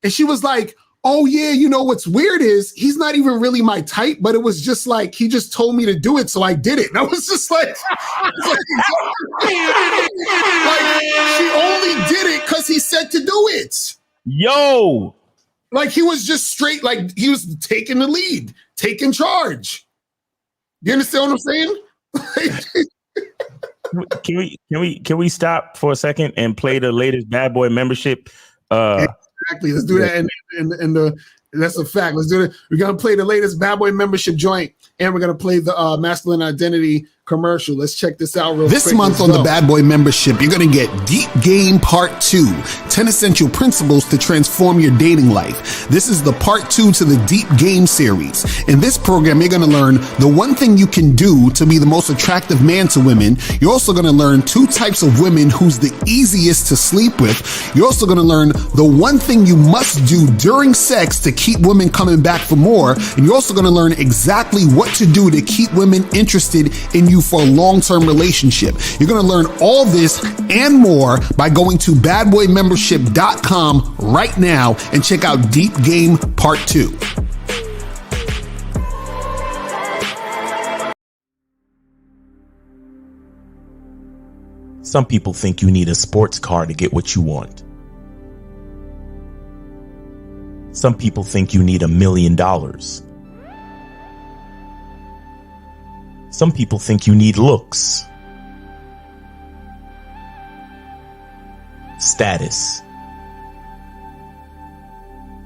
And she was like, oh yeah, what's weird is he's not even really my type, but it was just like, he just told me to do it, so I did it. And I was just like, she only did it because he said to do it. Yo. Like he was just straight, like he was taking the lead, taking charge. You understand what I'm saying? Can we stop for a second and play the latest Bad Boy membership? Exactly. Let's do that. And that's a fact. Let's do it. We're gonna play the latest Bad Boy membership joint, and we're gonna play the masculine identity commercial. Let's check this out real quick. This month on the Bad Boy membership, you're going to get Deep Game Part 2, 10 essential principles to transform your dating life. This is the Part 2 to the Deep Game series. In this program, you're going to learn the one thing you can do to be the most attractive man to women. You're also going to learn 2 types of women who's the easiest to sleep with. You're also going to learn the one thing you must do during sex to keep women coming back for more. And you're also going to learn exactly what to do to keep women interested in you for a long-term relationship. You're going to learn all this and more by going to badboymembership.com right now and check out Deep Game Part 2. Some people think you need a sports car to get what you want. Some people think you need $1 million. Some people think you need looks, status.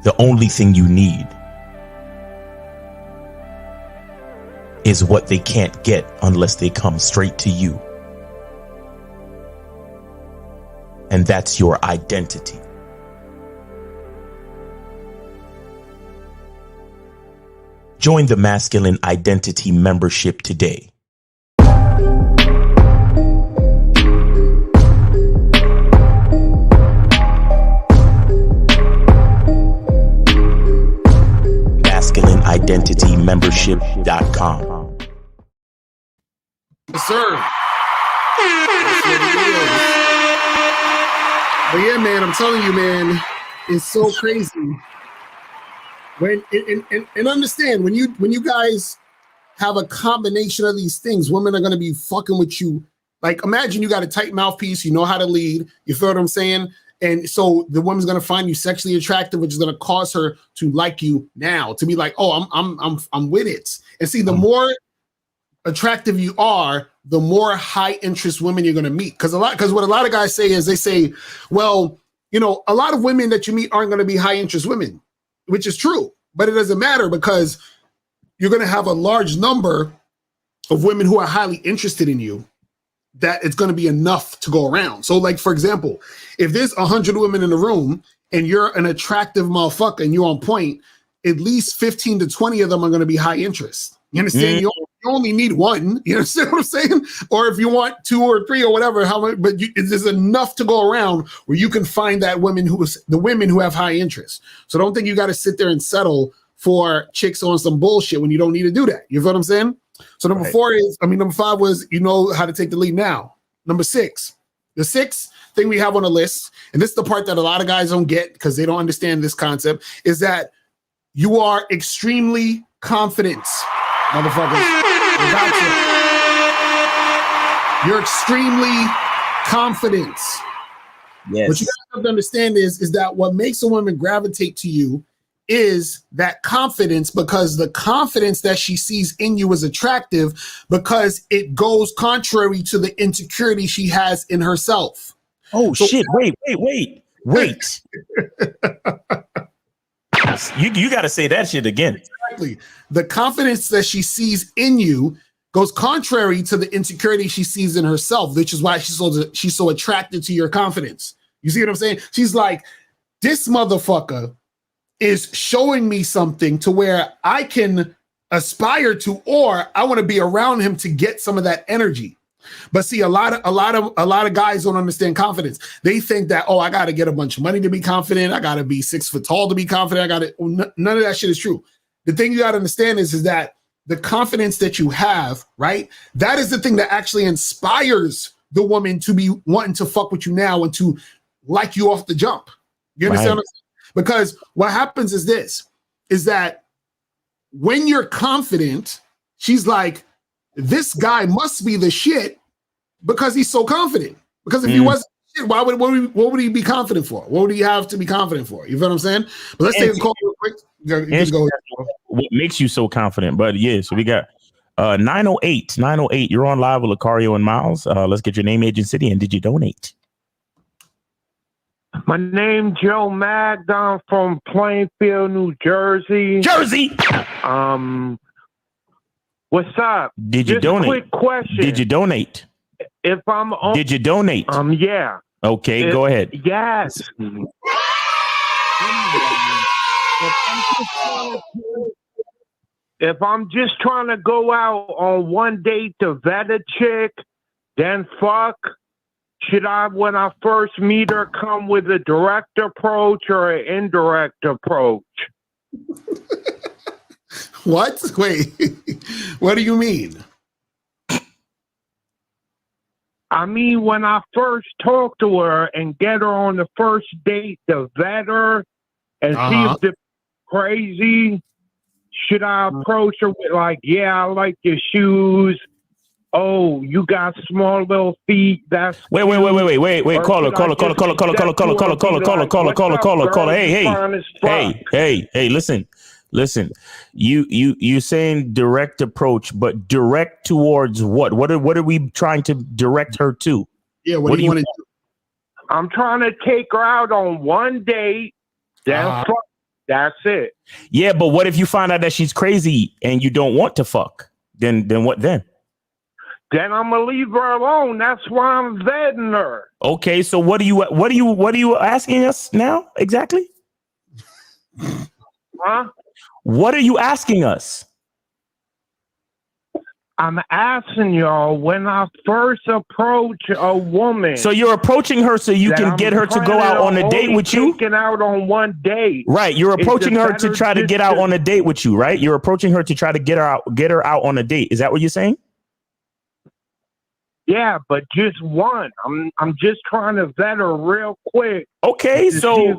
The only thing you need is what they can't get unless they come straight to you. And that's your identity. Join the Masculine Identity membership today. MasculineIdentityMembership.com. Yes, sir. But yeah, man, I'm telling you, man, it's so crazy. When and understand when you guys have a combination of these things, women are gonna be fucking with you. Like, imagine you got a tight mouthpiece, you know how to lead, you feel what I'm saying? And so the woman's gonna find you sexually attractive, which is gonna cause her to like you now, to be like, oh, I'm with it. And see, the more attractive you are, the more high interest women you're gonna meet. Because what a lot of guys say is they say, well, you know, a lot of women that you meet aren't gonna be high interest women, which is true, but it doesn't matter because you're gonna have a large number of women who are highly interested in you, that it's gonna be enough to go around. So like, for example, if there's 100 women in the room and you're an attractive motherfucker and you're on point, at least 15 to 20 of them are gonna be high interest. You understand? You only need one. You understand what I'm saying? Or if you want 2 or 3 or whatever, how much? But there's enough to go around where you can find the women who have high interest. So don't think you got to sit there and settle for chicks on some bullshit when you don't need to do that. You feel what I'm saying? So number 5 was, you know how to take the lead now. Number 6, the 6th thing we have on the list, and this is the part that a lot of guys don't get because they don't understand this concept, is that you are extremely confident. Motherfuckers, you're extremely confident. Yes. What you guys have to understand is that what makes a woman gravitate to you is that confidence, because the confidence that she sees in you is attractive because it goes contrary to the insecurity she has in herself. Oh, so, shit. Wait. You got to say that shit again. Exactly. The confidence that she sees in you goes contrary to the insecurity she sees in herself, which is why she's so attracted to your confidence. You see what I'm saying? She's like, this motherfucker is showing me something to where I can aspire to, or I want to be around him to get some of that energy. But see, a lot of guys don't understand confidence. They think that, oh, I got to get a bunch of money to be confident. I got to be 6 foot tall to be confident. None of that shit is true. The thing you got to understand is that the confidence that you have, right? That is the thing that actually inspires the woman to be wanting to fuck with you now and to like you off the jump. You understand what I'm saying? Because what happens is that when you're confident, she's like, this guy must be the shit because he's so confident. Because if he wasn't shit, what would he be confident for? What would he have to be confident for? You feel what I'm saying? But let's take a call real quick. What makes you so confident? But yeah, so we got 908. You're on live with Lucario and Miles. Let's get your name, age, and city, and did you donate? My name Joe Magdon from Plainfield, New Jersey. What's up? Did you Just donate? A quick question. Did you donate? If I'm on, Did you donate? Yeah. Okay, go ahead. Yes. If I'm just trying to go out on one date to vet a chick, then fuck. Should I, when I first meet her, come with a direct approach or an indirect approach? What? Wait, what do you mean? I mean, when I first talk to her and get her on the first date to vet her and see if they're crazy, should I approach her with like, yeah, I like your shoes. Oh, you got small little feet. Wait. Caller. Hey. Listen. You saying direct approach, but direct towards what? What are we trying to direct her to? Yeah, what do you want to do? I'm trying to take her out on one date. Then fuck. That's it. Yeah, but what if you find out that she's crazy and you don't want to fuck? Then what then? Then I'm gonna leave her alone. That's why I'm vetting her. Okay, so what are you asking us now exactly? Huh? What are you asking us? I'm asking y'all when I first approach a woman. So you're approaching her so you can get her to go out on a date with you? Taking out on one date. Right. You're approaching her to try to get out on a date with you, right? You're approaching her to try to get her out on a date. Is that what you're saying? Yeah, but just one. I'm just trying to vet her real quick. Okay, so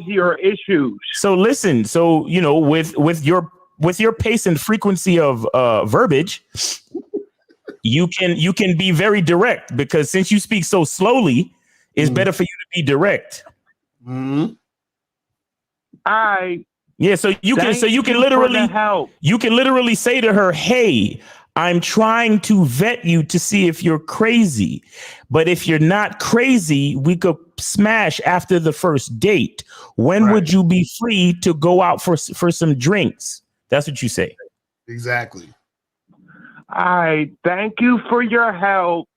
your issues. So listen, so you know, with your pace and frequency of verbiage, you can be very direct, because since you speak so slowly, it's better for you to be direct. Yeah, so you can literally say to her, "Hey, I'm trying to vet you to see if you're crazy. But if you're not crazy, we could smash after the first date. When would you be free to go out for some drinks?" That's what you say. Exactly. I thank you for your help.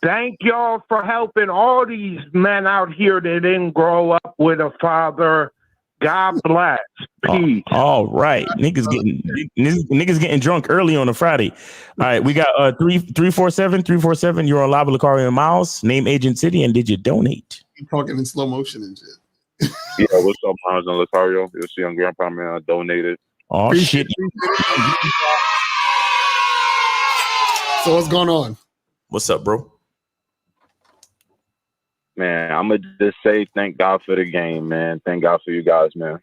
Thank y'all for helping all these men out here that didn't grow up with a father. God bless. Peace. All right. Niggas getting drunk early on a Friday. All right. We got 347. You're on live with Lucario and Miles. Name, age, and city, and did you donate? You're talking in slow motion and shit. Yeah, what's up, Miles and Lucario? You'll see on Grandpa Man donated. Oh, shit. So what's going on? What's up, bro? Man, I'm going to just say thank God for the game, man. Thank God for you guys, man.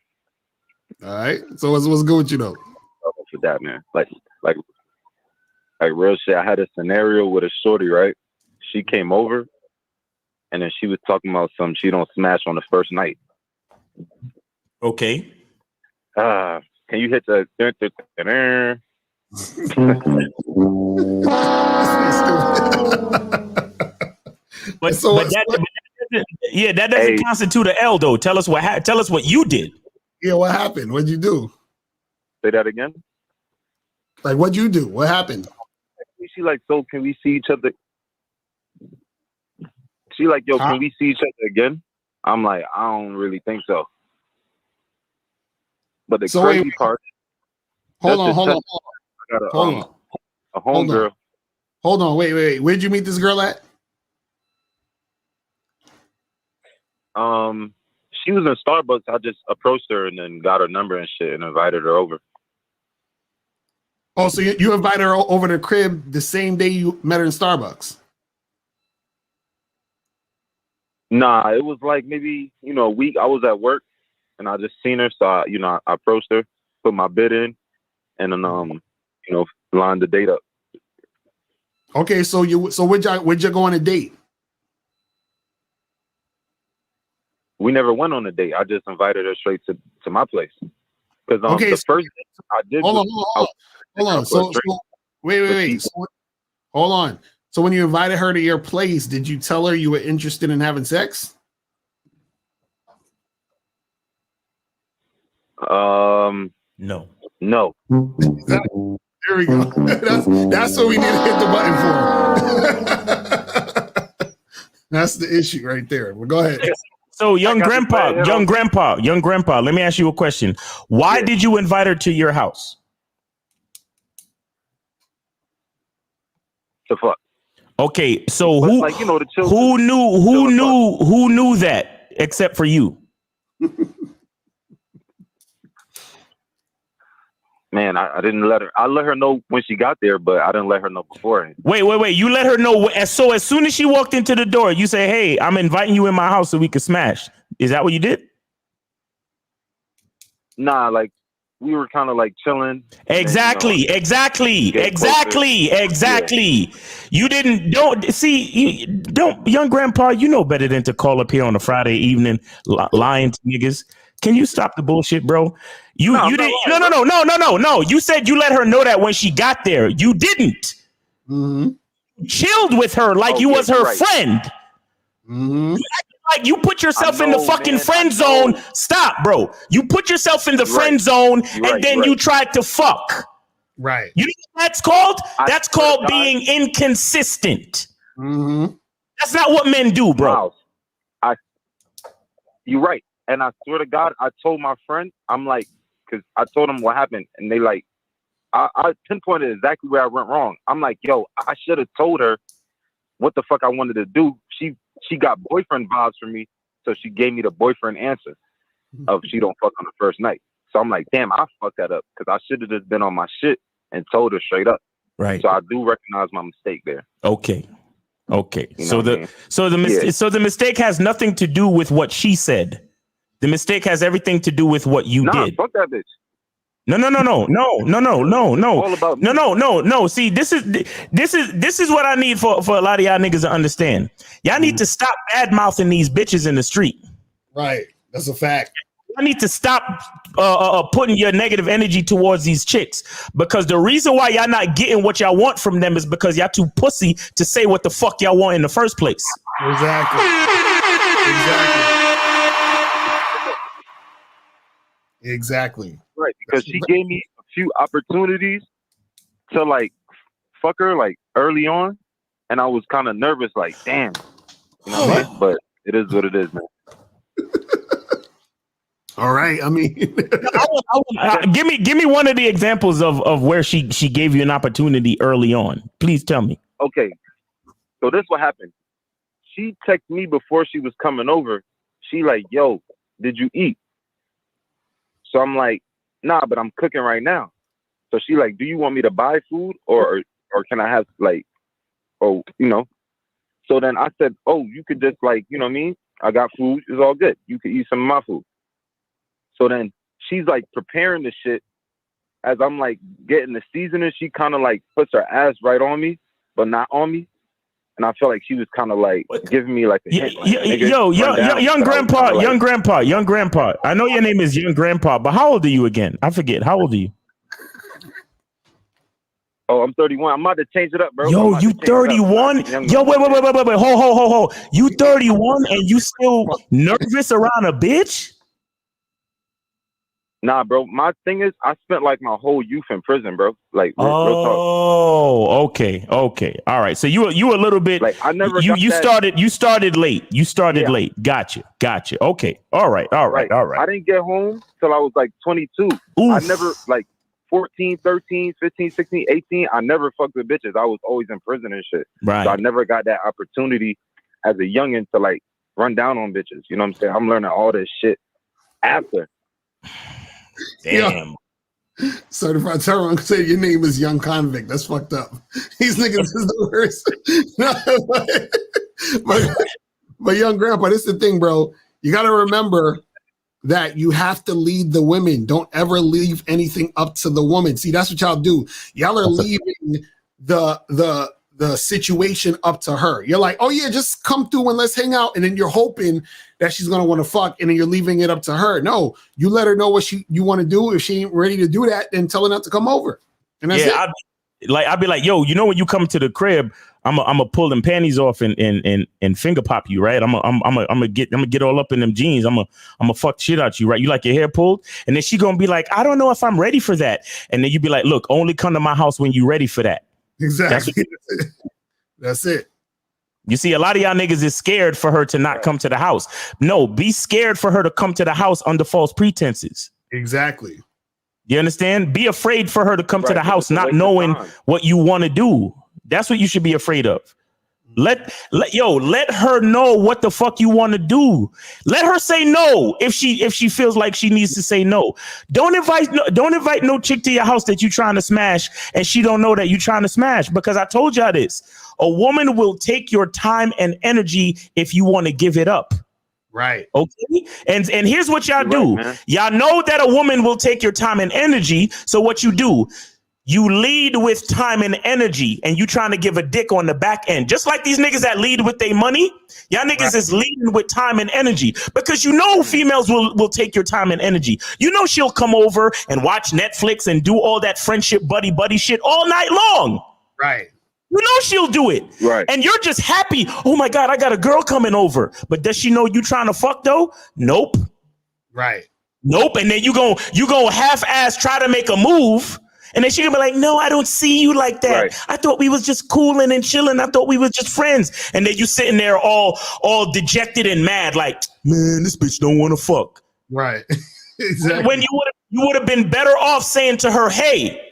All right. So what's good with you, though? For that, man. Like real shit. I had a scenario with a shorty, right? She came over, and then she was talking about something she don't smash on the first night. Okay. Can you hit the... That doesn't constitute an L, though. Tell us what you did. Yeah, what happened? What'd you do? Say that again. Like, what'd you do? What happened? She like, so can we see each other? She like, yo, can we see each other again? I'm like, I don't really think so. But the crazy part. Hold on. I got a homegirl. Hold on. Wait. Where'd you meet this girl at? She was in Starbucks. I just approached her and then got her number and shit and invited her over. Oh, so you invited her over to the crib the same day you met her in Starbucks? Nah, it was like maybe, a week. I was at work and I just seen her. So, I approached her, put my bid in, and then, lined the date up. Okay, so where'd you go on a date? We never went on a date. I just invited her straight to my place. Because the first date I did. Hold on. So wait. Hold on. So when you invited her to your place, did you tell her you were interested in having sex? No. Is There we go. That's what we need to hit the button for. That's the issue right there. Well, go ahead. So, young grandpa, let me ask you a question. Why did you invite her to your house? The fuck. Okay, so But, who like, you know, the children, who knew that except for you? Man, I didn't let her. I let her know when she got there, but I didn't let her know beforehand. Wait. You let her know. So as soon as she walked into the door, you say, "Hey, I'm inviting you in my house so we can smash." Is that what you did? Nah, like we were kind of like chilling. Exactly. You don't, young grandpa, you know better than to call up here on a Friday evening lying to niggas. Can you stop the bullshit, bro? You didn't. No. You said you let her know that when she got there. You didn't. Mm-hmm. Chilled with her like you was her friend. Mm-hmm. Like you put yourself in the fucking friend zone. Stop, bro. You put yourself in the friend zone and then you tried to fuck. Right. You know what that's called? That's called being inconsistent. Mm-hmm. That's not what men do, bro. You're right. And I swear to God, I told my friend, I'm like, because I told them what happened, and they like, I pinpointed exactly where I went wrong. I'm like, yo, I should have told her what the fuck I wanted to do. She got boyfriend vibes from me, so she gave me the boyfriend answer of she don't fuck on the first night. So I'm like, damn, I fucked that up because I should have just been on my shit and told her straight up. Right. So I do recognize my mistake there. Okay. You So know the mistake has nothing to do with what she said. The mistake has everything to do with what you did. Fuck that bitch. No. All about me. No. See, this is what I need for a lot of y'all niggas to understand. Y'all need to stop bad mouthing these bitches in the street. Right. That's a fact. I need to stop putting your negative energy towards these chicks, because the reason why y'all not getting what y'all want from them is because y'all too pussy to say what the fuck y'all want in the first place. Exactly. Right, because she gave me a few opportunities to like fuck her like early on, and I was kind of nervous, like, damn, you know what I mean? But it is what it is, man. All right. I mean, give me one of the examples of where she gave you an opportunity early on. Please tell me. Okay, so this what happened. She texted me before she was coming over. She like, yo, did you eat? So I'm like, nah, but I'm cooking right now. So she like, do you want me to buy food or can I have like, oh, you know? So then I said, oh, you could just like, you know what I mean? I got food. It's all good. You could eat some of my food. So then she's like preparing the shit. As I'm like getting the seasoning, she kind of like puts her ass right on me, but not on me. And I feel like she was kind of like giving me like a hint. Like, Young grandpa. I know your name is young grandpa, but how old are you again? I forget. How old are you? Oh, I'm 31. I'm about to change it up, bro. Yo, you 31? Yo, wait. Hold. You 31 and you still nervous around a bitch? Nah, bro. My thing is, I spent like my whole youth in prison, bro. Like, real talk. Oh, okay. All right. So you a little bit like I never you started late. You started late. Gotcha. Okay. All right. I didn't get home till I was like 22. Oof. I never like 14, 13, 15, 16, 18. I never fucked with bitches. I was always in prison and shit. Right. So I never got that opportunity as a youngin' to like run down on bitches. You know what I'm saying? I'm learning all this shit after. Damn. Yo, so if I tell him, say your name is Young Convict, that's fucked up. These niggas is the worst. but Young Grandpa, this is the thing, bro. You got to remember that you have to lead the women. Don't ever leave anything up to the woman. See, that's what y'all do. Y'all are leaving the situation up to her. You're like, oh yeah, just come through and let's hang out. And then you're hoping that she's gonna want to fuck, and then you're leaving it up to her. No, you let her know what you want to do. If she ain't ready to do that, then tell her not to come over. And that's it. I'd be like, yo, you know, when you come to the crib, I'm gonna pull them panties off and finger pop you, right? I'm gonna get all up in them jeans. I'm gonna fuck shit out you, right? You like your hair pulled, and then she gonna be like, I don't know if I'm ready for that, and then you be like, look, only come to my house when you ready for that. Exactly. That's it. You see, a lot of y'all niggas is scared for her to not come to the house. No, be scared for her to come to the house under false pretenses. Exactly. You understand? Be afraid for her to come to the house not knowing what you want to do. That's what you should be afraid of. Let her know what the fuck you want to do. Let her say no if she feels like she needs to say no. Don't invite no chick to your house that you trying to smash and she don't know that you trying to smash, because I told y'all this. A woman will take your time and energy if you want to give it up. Right. Okay. And here's what y'all do. Y'all know that a woman will take your time and energy. So what you do, you lead with time and energy, and you trying to give a dick on the back end. Just like these niggas that lead with their money, y'all niggas is leading with time and energy, because you know females will take your time and energy. You know she'll come over and watch Netflix and do all that friendship buddy shit all night long. Right. You know she'll do it. Right. And you're just happy. Oh my God, I got a girl coming over. But does she know you trying to fuck though? Nope. Right. Nope. And then you go half-ass try to make a move. And then she gonna be like, no, I don't see you like that. Right. I thought we was just cooling and chilling. I thought we was just friends. And then you sitting there all dejected and mad, like, man, this bitch don't want to fuck. Right. Exactly. When you would have been better off saying to her, hey,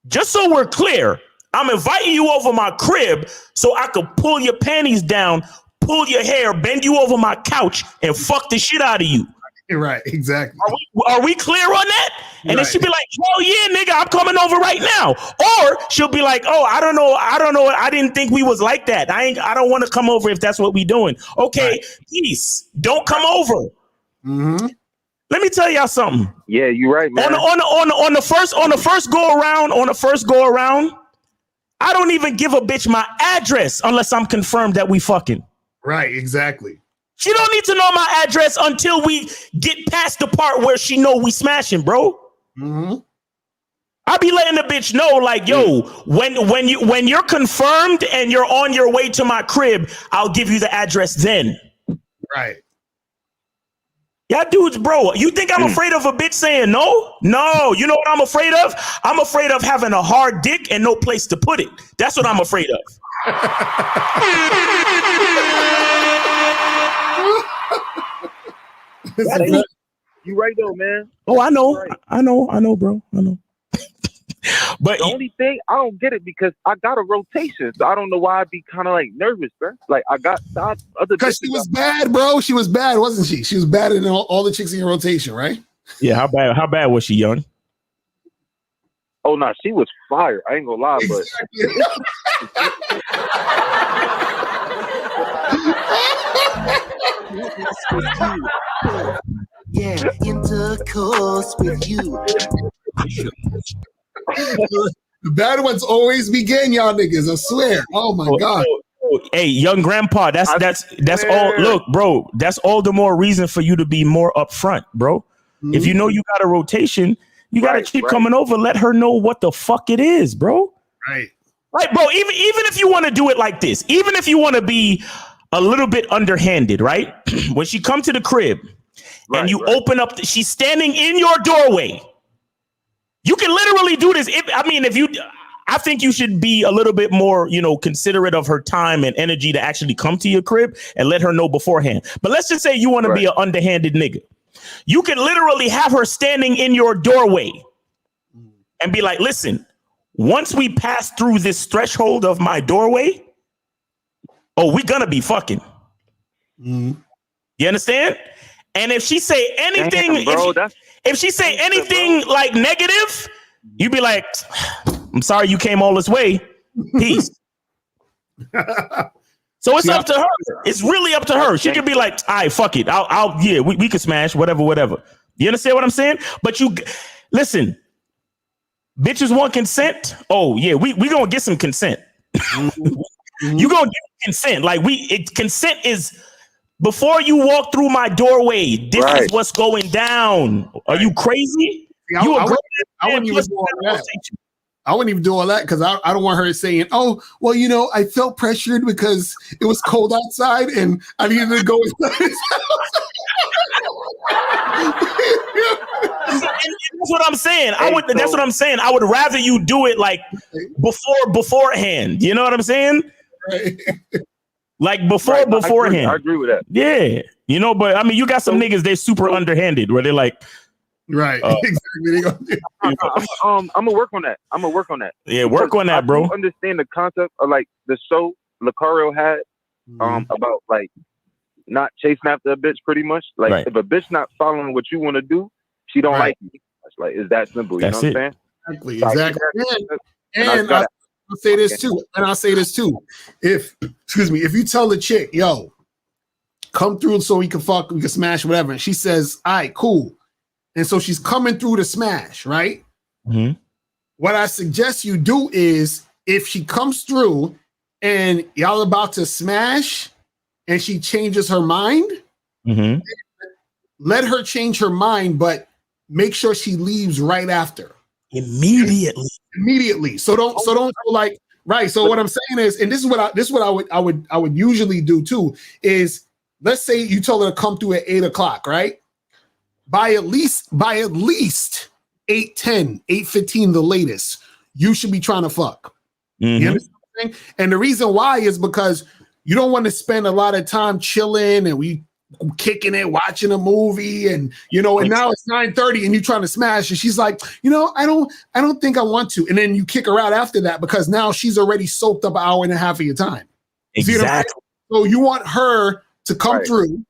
just so we're clear, I'm inviting you over my crib so I could pull your panties down, pull your hair, bend you over my couch, and fuck the shit out of you. Right, exactly. Are we clear on that? And then she'll be like, hell yeah, nigga, I'm coming over right now. Or she'll be like, oh, I don't know. I didn't think we was like that. I don't want to come over if that's what we doing. Okay, peace. Don't come over. Mm-hmm. Let me tell y'all something. Yeah, you're right, man. On the first go around, I don't even give a bitch my address unless I'm confirmed that we fucking. Right, exactly. She don't need to know my address until we get past the part where she know we smashing, bro. Mm-hmm. I be letting the bitch know, like, yo, when you're confirmed and you're on your way to my crib, I'll give you the address then. Right. Y'all dudes, bro, you think I'm afraid of a bitch saying no? No, you know what I'm afraid of? I'm afraid of having a hard dick and no place to put it. That's what I'm afraid of. You right though, man. Oh, I know, right. I know, bro, I know. But the only thing I don't get it because I got a rotation, so I don't know why I'd be kind of like nervous, bro. Like I got other because she was bad, bro. She was bad, wasn't she? She was better than all the chicks in your rotation, right? Yeah, how bad was she, young? Oh no, she was fire. I ain't gonna lie, but yeah, intercourse with you. The bad ones always begin, y'all niggas. I swear. Oh my God. Hey, young grandpa, that's all. Look, bro, that's all the more reason for you to be more upfront, bro. Mm-hmm. If you know you got a rotation, you got to keep coming over. Let her know what the fuck it is, bro. Right. Like, bro, even if you want to do it like this, even if you want to be a little bit underhanded, right? When she come to the crib and you open up, she's standing in your doorway. You can literally do this. I think you should be a little bit more, considerate of her time and energy to actually come to your crib and let her know beforehand. But let's just say you want to be an underhanded nigga. You can literally have her standing in your doorway and be like, listen, once we pass through this threshold of my doorway, we're going to be fucking. Mm-hmm. You understand? And if she say anything, if she say anything like negative, you be like, I'm sorry you came all this way. Peace. So it's up to her. It's really up to her. She could be like, all right, fuck it. We can smash whatever. You understand what I'm saying? But listen, bitches want consent. Oh yeah, we gonna get some consent. Mm-hmm. You gonna get consent. Like consent is before you walk through my doorway. This is what's going down. Are you crazy? I wouldn't even do all that. I wouldn't even do all that because I don't want her saying, "Oh, well, you know, I felt pressured because it was cold outside and I needed to go inside his house." And that's what I'm saying. That's what I'm saying. I would rather you do it like beforehand. You know what I'm saying? Right. Like beforehand. I agree with that. Yeah. You know, but I mean, you got some niggas, they're super underhanded where they're like, right. Exactly. I'm gonna work on that. Yeah, work on that, bro. I do understand the concept of like the show Lucario had about like not chasing after a bitch, pretty much. Like if a bitch not following what you want to do, she don't like you. It's like it's that simple. You know what I'm saying? Exactly. And I'll say this too. If you tell the chick, yo, come through so we can fuck, we can smash, whatever, and she says, all right, cool. And so she's coming through to smash, right? Mm-hmm. What I suggest you do is if she comes through and y'all about to smash and she changes her mind, let her change her mind, but make sure she leaves right after. Immediately. So don't go like, right. So what I'm saying is, and this is what I would usually do too, is let's say you told her to come through at 8:00, right? By at least 8:10, 8:15, the latest, you should be trying to fuck. You understand what I'm saying? And the reason why is because you don't want to spend a lot of time chilling and we kicking it, watching a movie, and you know, and now it's 9:30 and you're trying to smash, and she's like, you know, I don't think I want to. And then you kick her out after that because now she's already soaked up an hour and a half of your time. Exactly. So you want her to come through,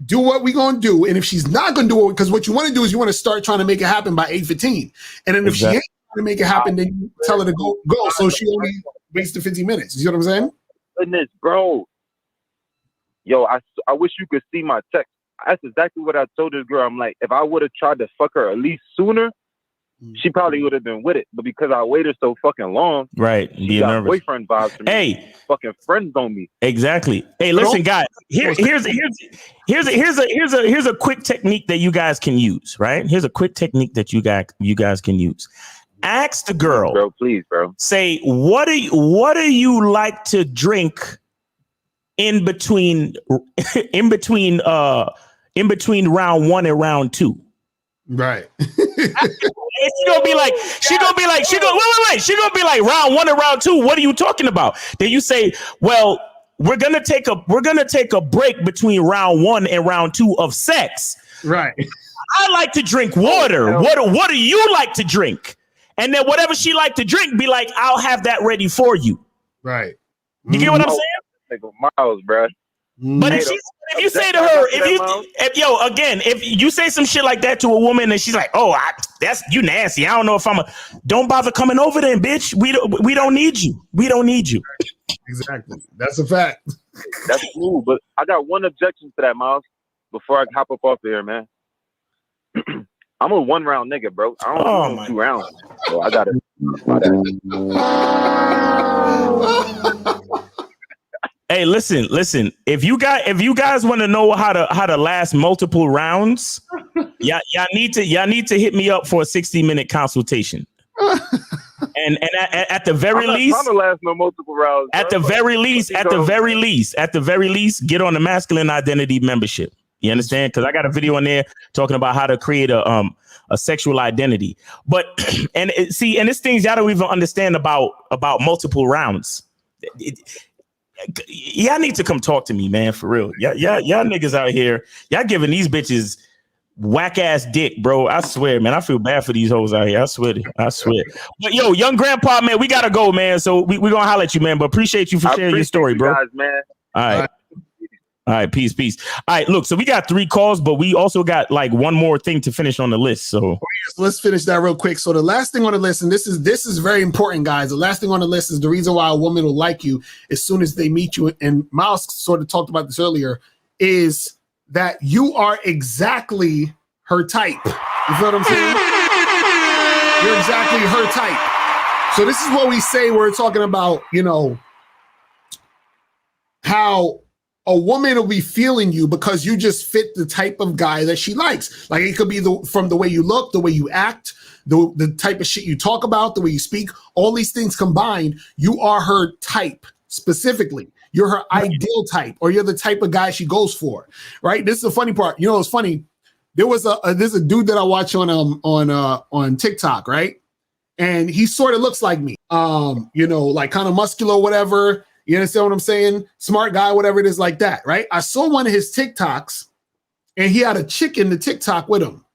do what we're going to do. And if she's not going to do it, because what you want to do is you want to start trying to make it happen by 8:15. And then if she ain't trying to make it happen, then you tell her to go. So she only wasted 15 minutes. You see what I'm saying? Goodness, bro. Yo, I wish you could see my text. That's exactly what I told this girl. I'm like, if I would have tried to fuck her at least sooner, she probably would have been with it. But because I waited so fucking long, right? She got boyfriend vibes from me. Fucking friends on me. Exactly. Hey, listen, guys. Here's a quick technique that you guys can use. Right? Here's a quick technique that you guys can use. Ask the girl, bro. Please, bro. Say, what do you like to drink in between round 1 and round 2? Right. She gonna be like, wait. She gonna be like, round 1 and round 2. What are you talking about? Then you say, well, we're gonna take a break between round 1 and round 2 of sex. Right. I like to drink water. What do you like to drink? And then whatever she like to drink, be like, I'll have that ready for you. Right. You get what I'm saying? Miles, bro. But if you say to her, if you say some shit like that to a woman and she's like, oh, that's you nasty. I don't know if don't bother coming over then, bitch. We don't need you. We don't need you. Exactly. That's a fact. That's cool. But I got one objection to that, Miles, before I hop up off here, man. I'm a 1 round nigga, bro. I don't do 2 rounds. So I gotta. Hey, listen. If you guys want to know how to last multiple rounds, y'all need to hit me up for a 60-minute consultation. And at the very least, I'm not trying to last no multiple rounds. At the very least, get on the Masculine Identity membership. You understand? Because I got a video in there talking about how to create a sexual identity. But and it's things y'all don't even understand about multiple rounds. Y'all need to come talk to me, man, for real. Y'all niggas out here, y'all giving these bitches whack ass dick, bro. I swear, man. I feel bad for these hoes out here. I swear. But yo, young grandpa, man, we gotta go, man. So we gonna holler at you, man. But appreciate you for sharing your story, bro. Guys, man. All right, peace. All right, look, so we got 3 calls, but we also got like one more thing to finish on the list. So let's finish that real quick. So the last thing on the list, and this is very important, guys. The last thing on the list is the reason why a woman will like you as soon as they meet you. And Miles sort of talked about this earlier, is that you are exactly her type. You feel what I'm saying? You're exactly her type. So this is what we say. We're talking about, you know, how a woman will be feeling you because you just fit the type of guy that she likes. Like it could be from the way you look, the way you act, the type of shit you talk about, the way you speak, all these things combined, you are her type specifically. You're her ideal type, or you're the type of guy she goes for, right? This is the funny part. You know, it's funny. There's a dude that I watch on TikTok, right? And he sort of looks like me, you know, like kind of muscular, whatever. You understand what I'm saying? Smart guy, whatever it is, like that, right? I saw one of his TikToks, and he had a chick in the TikTok with him.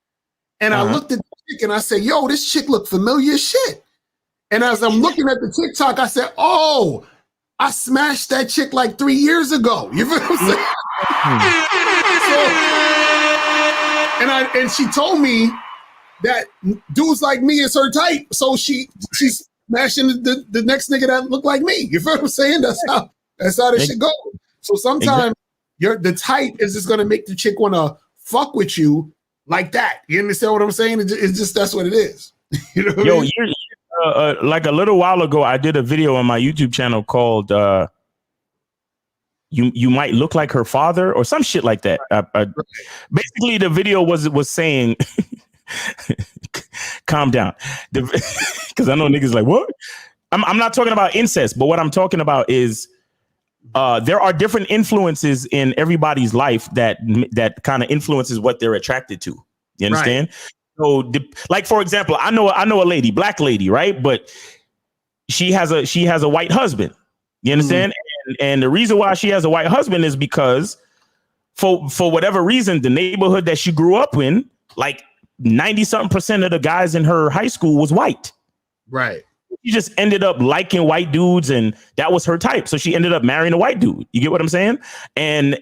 And I looked at the chick and I said, yo, this chick look familiar as shit. And as I'm looking at the TikTok, I said, oh, I smashed that chick like 3 years ago. You feel what I'm saying? And she told me that dudes like me is her type. So she's smashing the next nigga that look like me. You feel what I'm saying? That's how this shit go. So sometimes the type is just gonna make the chick wanna fuck with you like that. You understand what I'm saying? It's just that's what it is. You know what I mean? Like a little while ago, I did a video on my YouTube channel called "You Might Look Like Her Father" or some shit like that. Basically, the video was saying, "Calm down," because I know niggas like what. I'm not talking about incest, but what I'm talking about is there are different influences in everybody's life that kind of influences what they're attracted to. You understand? Right. So, like for example, I know a lady, black lady, right? But she has a white husband. You understand? And the reason why she has a white husband is because for whatever reason, the neighborhood that she grew up in, like 90-something% of the guys in her high school was white. Right. She just ended up liking white dudes, and that was her type. So she ended up marrying a white dude. You get what I'm saying? And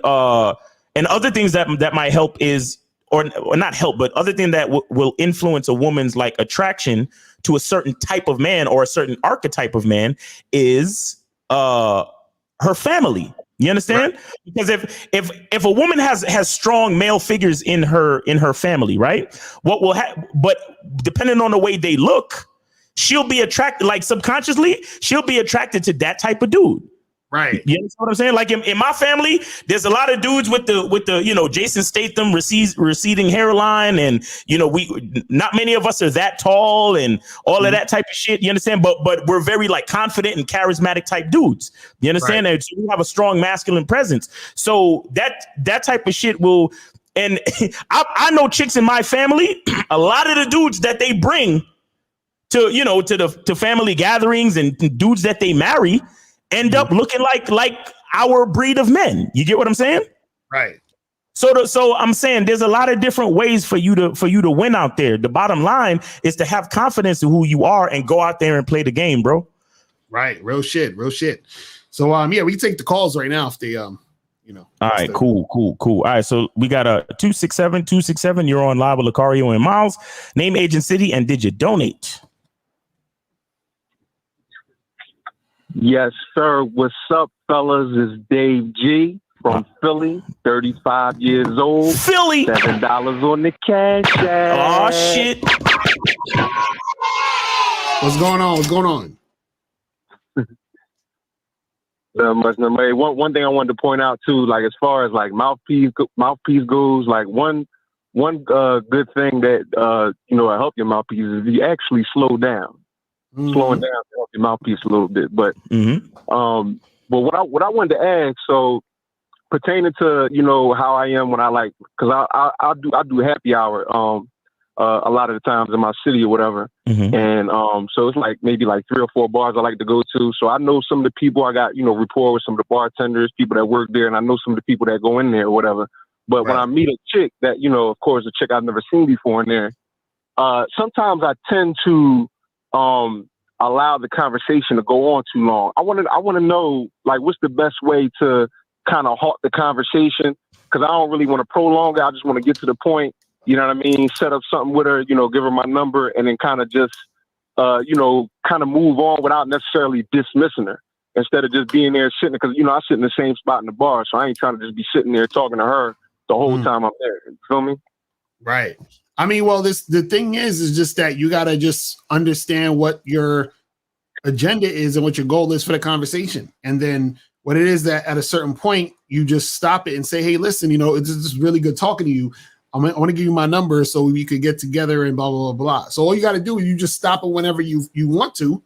other things that might help is, or not help, but other thing that will influence a woman's like attraction to a certain type of man or a certain archetype of man is her family. You understand? Right. Because if a woman has strong male figures in her family, right? What will but depending on the way they look, she'll be attracted, like subconsciously, she'll be attracted to that type of dude. Right. You know what I'm saying? Like in my family, there's a lot of dudes with the you know, Jason Statham receding hairline, and you know, not many of us are that tall and all of that type of shit. You understand? But we're very like confident and charismatic type dudes. You understand? Right. And so we have a strong masculine presence. So that type of shit will. And I know chicks in my family, a lot of the dudes that they bring to family gatherings and dudes that they marry end up looking like our breed of men. You get what I'm saying? Right. So I'm saying there's a lot of different ways for you to win out there. The bottom line is to have confidence in who you are and go out there and play the game, bro. Right. Real shit. So yeah, we can take the calls right now if they All right, cool. All right, so we got a 267. You're on live with Lucario and Miles. Name, age, and city, and did you donate? Yes, sir. What's up, fellas? It's Dave G from Philly, 35 years old. Philly. $7 on the cash app. Oh, shit. What's going on? One thing I wanted to point out too, like as far as like mouthpiece goes, like one good thing that will help your mouthpiece is if you actually slow down. Slowing down to help your mouthpiece a little bit. But but what I wanted to ask, so pertaining to how I am when I like, because I do happy hour a lot of the times in my city or whatever, and so it's like maybe like 3 or 4 bars I like to go to. So I know some of the people, I got rapport with some of the bartenders, people that work there, and I know some of the people that go in there or whatever. But when I meet a chick that of course a chick I've never seen before in there, sometimes I tend to allow the conversation to go on too long. I want to know, like, what's the best way to kind of halt the conversation? Because I don't really want to prolong it. I just want to get to the point. You know what I mean? Set up something with her, give her my number, and then kind of just, kind of move on without necessarily dismissing her. Instead of just being there sitting, because I sit in the same spot in the bar, so I ain't trying to just be sitting there talking to her the whole time I'm there. You feel me? Right. I mean, well, the thing is just that you got to just understand what your agenda is and what your goal is for the conversation. And then what it is that at a certain point you just stop it and say, hey, listen, you know, it's just really good talking to you. I want to give you my number so we could get together and blah, blah, blah, blah. So all you got to do is you just stop it whenever you want to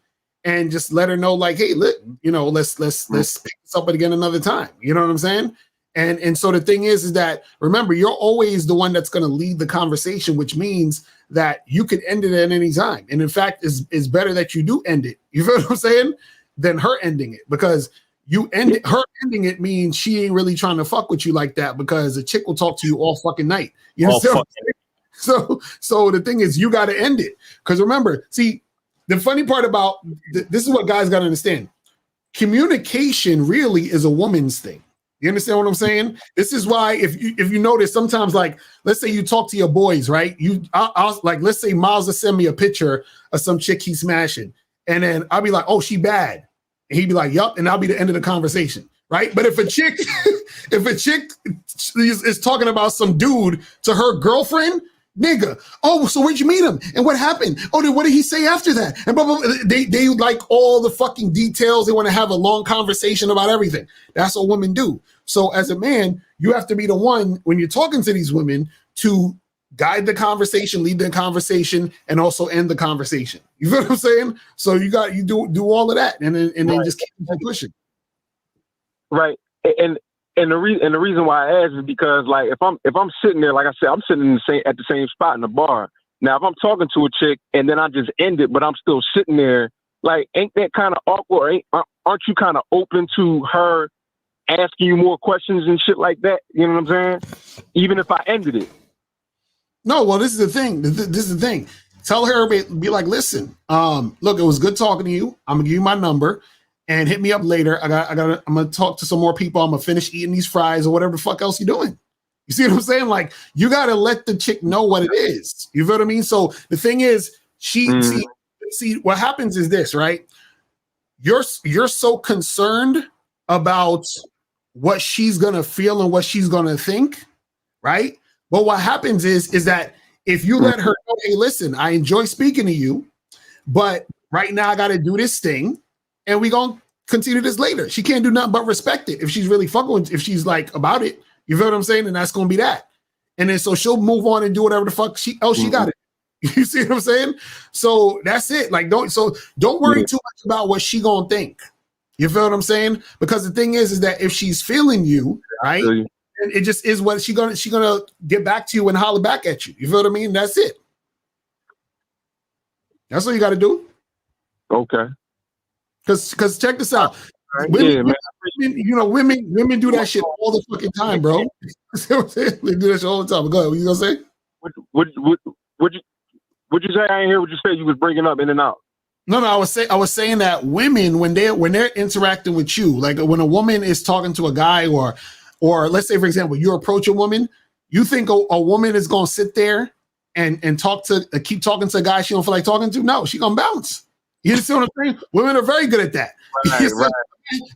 and just let her know, like, hey, look, you know, let's pick this up again another time. You know what I'm saying? And so the thing is that, remember, you're always the one that's going to lead the conversation, which means that you could end it at any time. And in fact, it's better that you do end it. You feel what I'm saying? Than her ending it, because her ending it means she ain't really trying to fuck with you like that, because a chick will talk to you all fucking night. You know what I'm saying? So the thing is, you got to end it. Because remember, see, the funny part about this is what guys got to understand. Communication really is a woman's thing. You understand what I'm saying? This is why if you notice, sometimes, like, let's say you talk to your boys, right? I'll like, let's say Miles will send me a picture of some chick he's smashing, and then I'll be like, oh, she bad. And he'd be like, yup, and that'll be the end of the conversation, right? But if a chick is talking about some dude to her girlfriend, nigga, oh, so where'd you meet him? And what happened? Oh, then what did he say after that? And blah, blah, blah. They like all the fucking details. They want to have a long conversation about everything. That's what women do. So as a man, you have to be the one, when you're talking to these women, to guide the conversation, lead the conversation, and also end the conversation. You feel what I'm saying? So you do all of that, and then just keep pushing. Right. And the reason why I ask is because, like, if I'm sitting there, like I said, I'm sitting at the same spot in the bar. Now, if I'm talking to a chick and then I just end it, but I'm still sitting there, like, ain't that kind of awkward? Aren't you kind of open to her asking you more questions and shit like that? You know what I'm saying? Even if I ended it. No, well, this is the thing. This is the thing. Tell her, be like, listen, look, it was good talking to you. I'm gonna give you my number and hit me up later. I'm gonna talk to some more people. I'm gonna finish eating these fries or whatever the fuck else you're doing. You see what I'm saying? Like, you gotta let the chick know what it is. You feel what I mean? So the thing is, see, what happens is this, right? You're so concerned about what she's gonna feel and what she's gonna think, right? But what happens is that if you let her know, hey, listen, I enjoy speaking to you, but right now I got to do this thing, and we're going to continue this later. She can't do nothing but respect it if she's really fucking with, if she's like about it. You feel what I'm saying? And that's going to be that. And then so she'll move on and do whatever the fuck she got it. You see what I'm saying? So that's it. Like, don't worry too much about what she going to think. You feel what I'm saying? Because the thing is that if she's feeling you, right? And it just is what she gonna get back to you and holler back at you. You feel what I mean? That's it. That's what you got to do. Okay. Because check this out. Women, women do that shit all the fucking time, bro. They do that shit all the time. Go ahead. What you gonna say? Would you say? I ain't hear what you said. You was breaking up in and out. No, I was saying that women, when they're interacting with you, like when a woman is talking to a guy, or let's say, for example, you approach a woman, you think a woman is going to sit there and keep talking to a guy she don't feel like talking to? No, she going to bounce. You see what I'm saying? Women are very good at that. Right.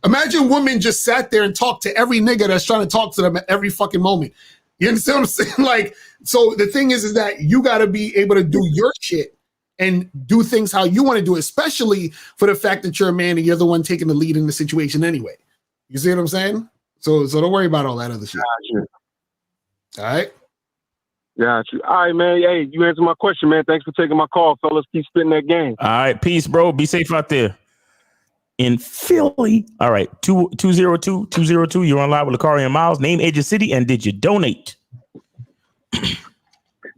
Imagine women just sat there and talked to every nigga that's trying to talk to them at every fucking moment. You understand what I'm saying? Like, so the thing is that you got to be able to do your shit and do things how you want to do it, especially for the fact that you're a man and you're the one taking the lead in the situation anyway. You see what I'm saying? So don't worry about all that other shit. Gotcha. All right. Got you. All right, man. Hey, you answered my question, man. Thanks for taking my call, fellas. Keep spitting that game. All right. Peace, bro. Be safe out there. In Philly. All right. 202. You're on live with Lakari and Miles. Name, age, and city, and did you donate?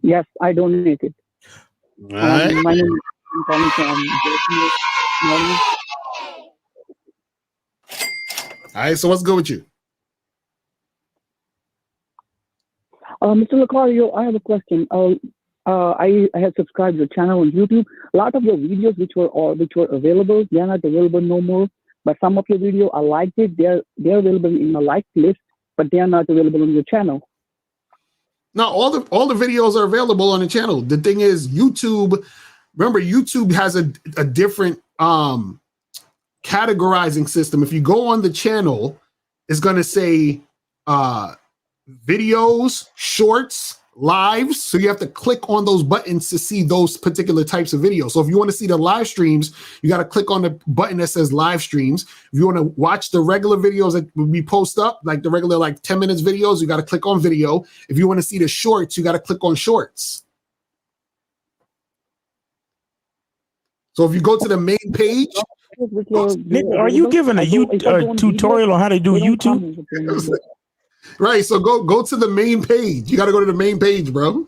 Yes, I donated. All right. My name is calling from Jersey. All right, so what's good with you? Mr. Lucario, I have a question. I have subscribed to your channel on YouTube. A lot of your videos which were available, they are not available no more. But some of your video, I liked it. They're available in my liked list, but they are not available on your channel. No, all the videos are available on the channel. The thing is, YouTube. Remember, YouTube has a different categorizing system. If you go on the channel, it's going to say videos, shorts, lives, so you have to click on those buttons to see those particular types of videos. So if you want to see the live streams, you got to click on the button that says live streams. If you want to watch the regular videos that we post up, like the regular like 10 minutes videos, you got to click on video. If you want to see the shorts, you got to click on shorts. So if you go to the main page, Nigga, are you giving a tutorial on how to do YouTube? Right. So go to the main page. You got to go to the main page, bro.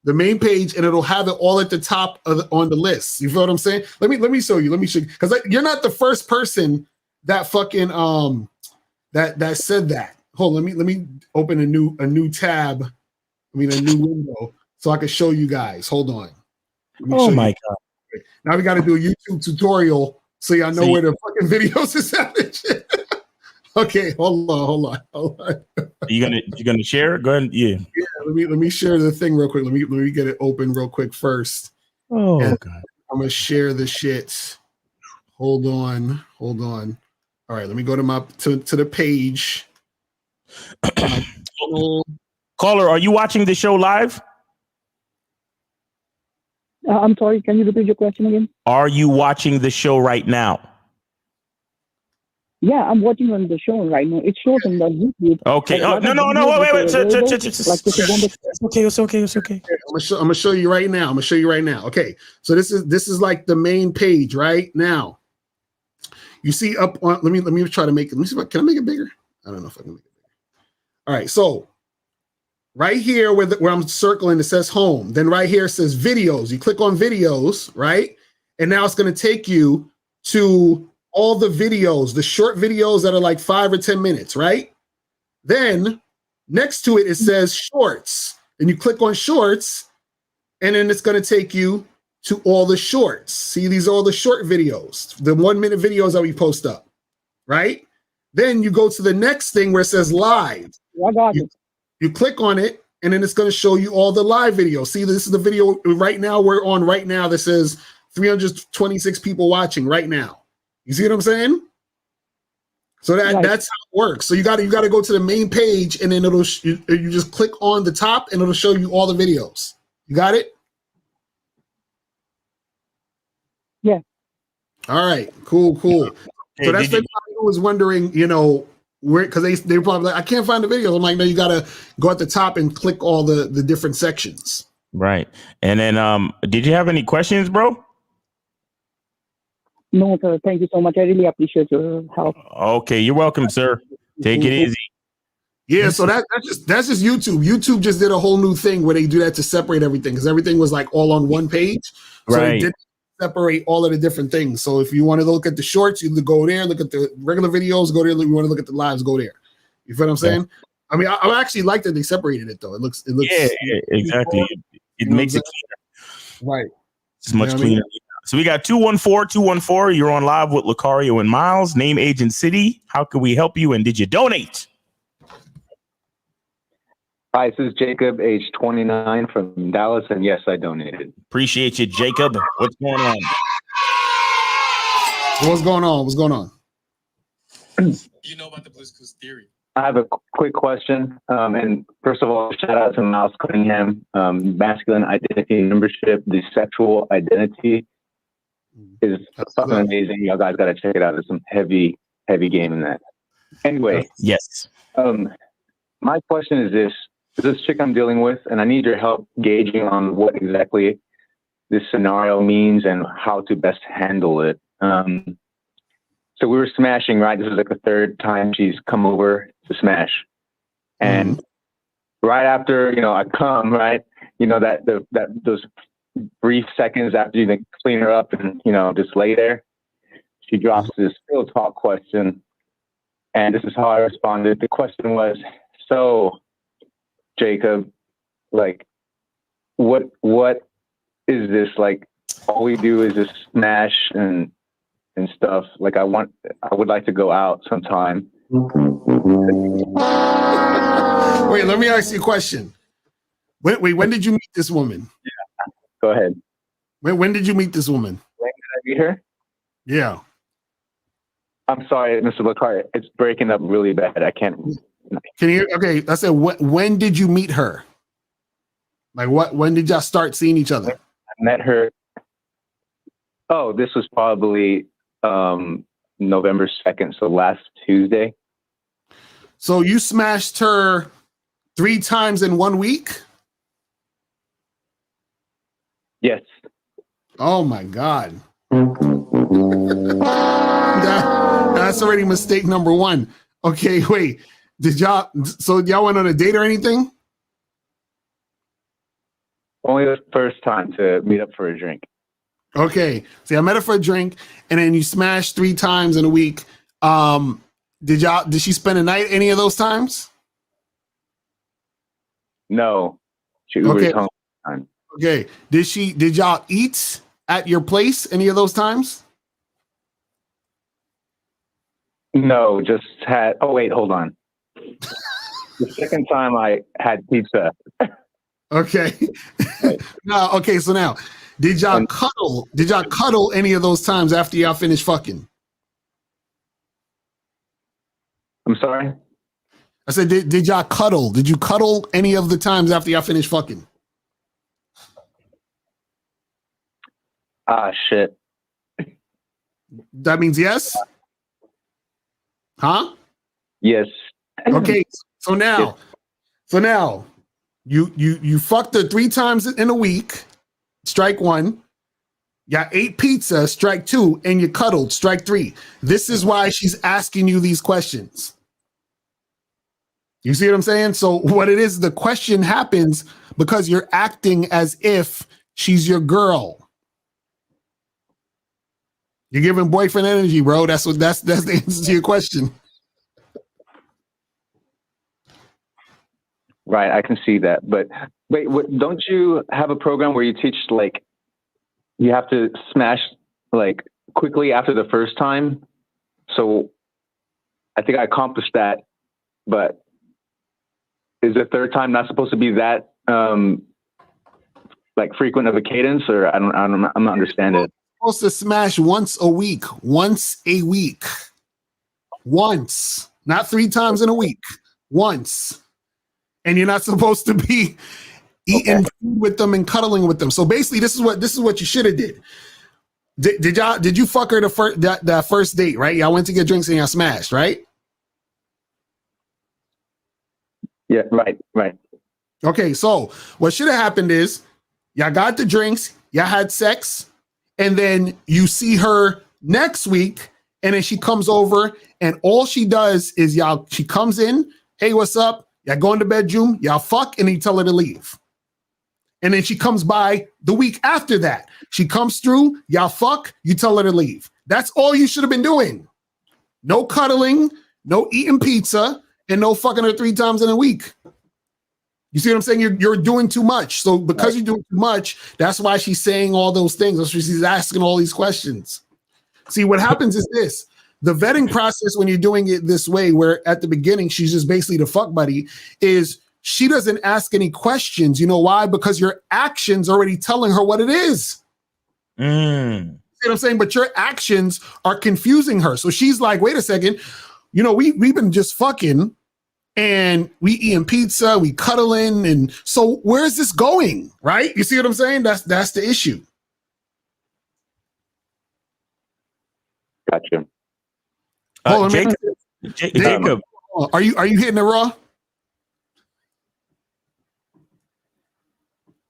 The main page, and it'll have it all at the top on the list. You feel what I'm saying? Let me show you. Let me show you, because you're not the first person that fucking that said that. Hold on, let me open a new tab. I mean a new window so I can show you guys. Hold on. Oh my god. Now we got to do a YouTube tutorial so y'all know where the fucking videos is at and shit. Okay, hold on. You gonna share? Go ahead. Yeah. Let me share the thing real quick. Let me get it open real quick first. Oh and god. I'm gonna share the shit. Hold on. All right, let me go to the page. Caller, are you watching the show live? I'm sorry, can you repeat your question again? Are you watching the show right now? Yeah, I'm watching on the show right now. It shows on the YouTube. Okay. Like, No, wait. It's okay. I'm gonna show you right now. Okay, so this is like the main page right now. You see up on. Let me try to make it. Let me see if can I make it bigger? I don't know if I can make it bigger. All right, so right here where I'm circling, it says home. Then right here it says videos. You click on videos, right? And now it's gonna take you to all the videos, the short videos that are like 5 or 10 minutes, right? Then next to it, it says shorts. And you click on shorts, and then it's going to take you to all the shorts. See, these are all the short videos, the 1 minute videos that we post up, right? Then you go to the next thing where it says live. You click on it, and then it's going to show you all the live videos. See, this is the video right now we're on right now that says 326 people watching right now. You see what I'm saying? So that's how it works. So you got to go to the main page, and then you just click on the top, and it'll show you all the videos. You got it? Yeah. All right. Cool. So that's the I was wondering, where, because they probably like, I can't find the videos. I'm like, no, you got to go at the top and click all the different sections. Right. And then, did you have any questions, bro? No, sir. Thank you so much. I really appreciate your help. Okay, you're welcome, sir. Take it easy. Yeah, so that's just YouTube. YouTube just did a whole new thing where they do that to separate everything, because everything was like all on one page. So they did separate all of the different things. So if you want to look at the shorts, you go there. Look at the regular videos, go there. If you want to look at the lives, go there. You feel what I'm saying? Yeah. I mean, I actually like that they separated it though. It looks yeah, exactly. It makes it cleaner. Right. It's much cleaner. So we got 214-214. You're on live with Lucario and Miles. Name, age, and city. How can we help you? And did you donate? Hi, this is Jacob, age 29 from Dallas. And yes, I donated. Appreciate you, Jacob. What's going on? What's going on? You know about the political theory. I have a quick question. And first of all, shout out to Miles Cunningham. Masculine identity membership, the sexual identity is fucking amazing. Y'all guys got to check it out. There's some heavy game in that. Anyway. Yes. My question is this chick I'm dealing with, and I need your help gauging on what exactly this scenario means and how to best handle it. So we were smashing, right? This is like the third time she's come over to smash. And right after, I come, right? Those brief seconds after you clean her up and, just lay there, she drops this field talk question. And this is how I responded. The question was, so Jacob, like, what is this? Like, all we do is just smash and stuff. Like, I would like to go out sometime. Wait, let me ask you a question. Wait, when did you meet this woman? Yeah, go ahead. When did you meet this woman? When did I meet her? Yeah. I'm sorry, Mr. Lacari. It's breaking up really bad. I can't. Can you hear? Okay, I said, when did you meet her? Like what? When did y'all start seeing each other? I met her. Oh, this was probably November 2nd, so last Tuesday. So you smashed her 3 times in 1 week? Yes. Oh my God. That's already mistake number 1. Okay, wait. Y'all went on a date or anything? Only the first time to meet up for a drink. Okay. See, I met her for a drink, and then you smashed 3 times in a week. Did she spend a night any of those times? No. She was home time. Okay. Did y'all eat at your place any of those times? No, just had. Oh wait, hold on. The second time I had pizza. Okay. No. Okay. So now, did y'all cuddle? Did y'all cuddle any of those times after y'all finished fucking? I'm sorry. I said, did y'all cuddle? Did you cuddle any of the times after y'all finished fucking? Ah, shit. That means yes? Huh? Yes. Okay. So now you fucked her 3 times in a week, strike 1. Y'all ate pizza, strike 2, and you cuddled, strike 3. This is why she's asking you these questions. You see what I'm saying? So what it is, the question happens because you're acting as if she's your girl. You're giving boyfriend energy, bro. That's the answer to your question. Right, I can see that. But wait, don't you have a program where you teach, like, you have to smash, like, quickly after the first time? So I think I accomplished that, but is the third time not supposed to be that like frequent of a cadence, or I'm not understanding it. Supposed to smash once a week, once, not 3 times in a week, once. And you're not supposed to be eating food with them and cuddling with them. So basically, this is what you should have did. Did you fuck her that first date, right? Y'all went to get drinks and y'all smashed, right? Yeah, right. Okay, so what should have happened is y'all got the drinks, y'all had sex, and then you see her next week, and then she comes over, and all she does is she comes in, hey, what's up? Y'all go in the bedroom, y'all fuck, and you tell her to leave. And then she comes by the week after that. She comes through, y'all fuck, you tell her to leave. That's all you should have been doing. No cuddling, no eating pizza, and no fucking her 3 times in a week. You see what I'm saying? You're doing too much. So because you're doing too much, that's why she's saying all those things. That's why she's asking all these questions. See, what happens is this. The vetting process when you're doing it this way, where at the beginning she's just basically the fuck buddy, is she doesn't ask any questions. You know why? Because your actions are already telling her what it is. See what I'm saying? But your actions are confusing her. So she's like, wait a second, we've been just fucking and we eating pizza, we cuddling, and so where's this going? Right? You see what I'm saying? That's the issue. Gotcha. Hold on, Jacob, are you hitting it raw?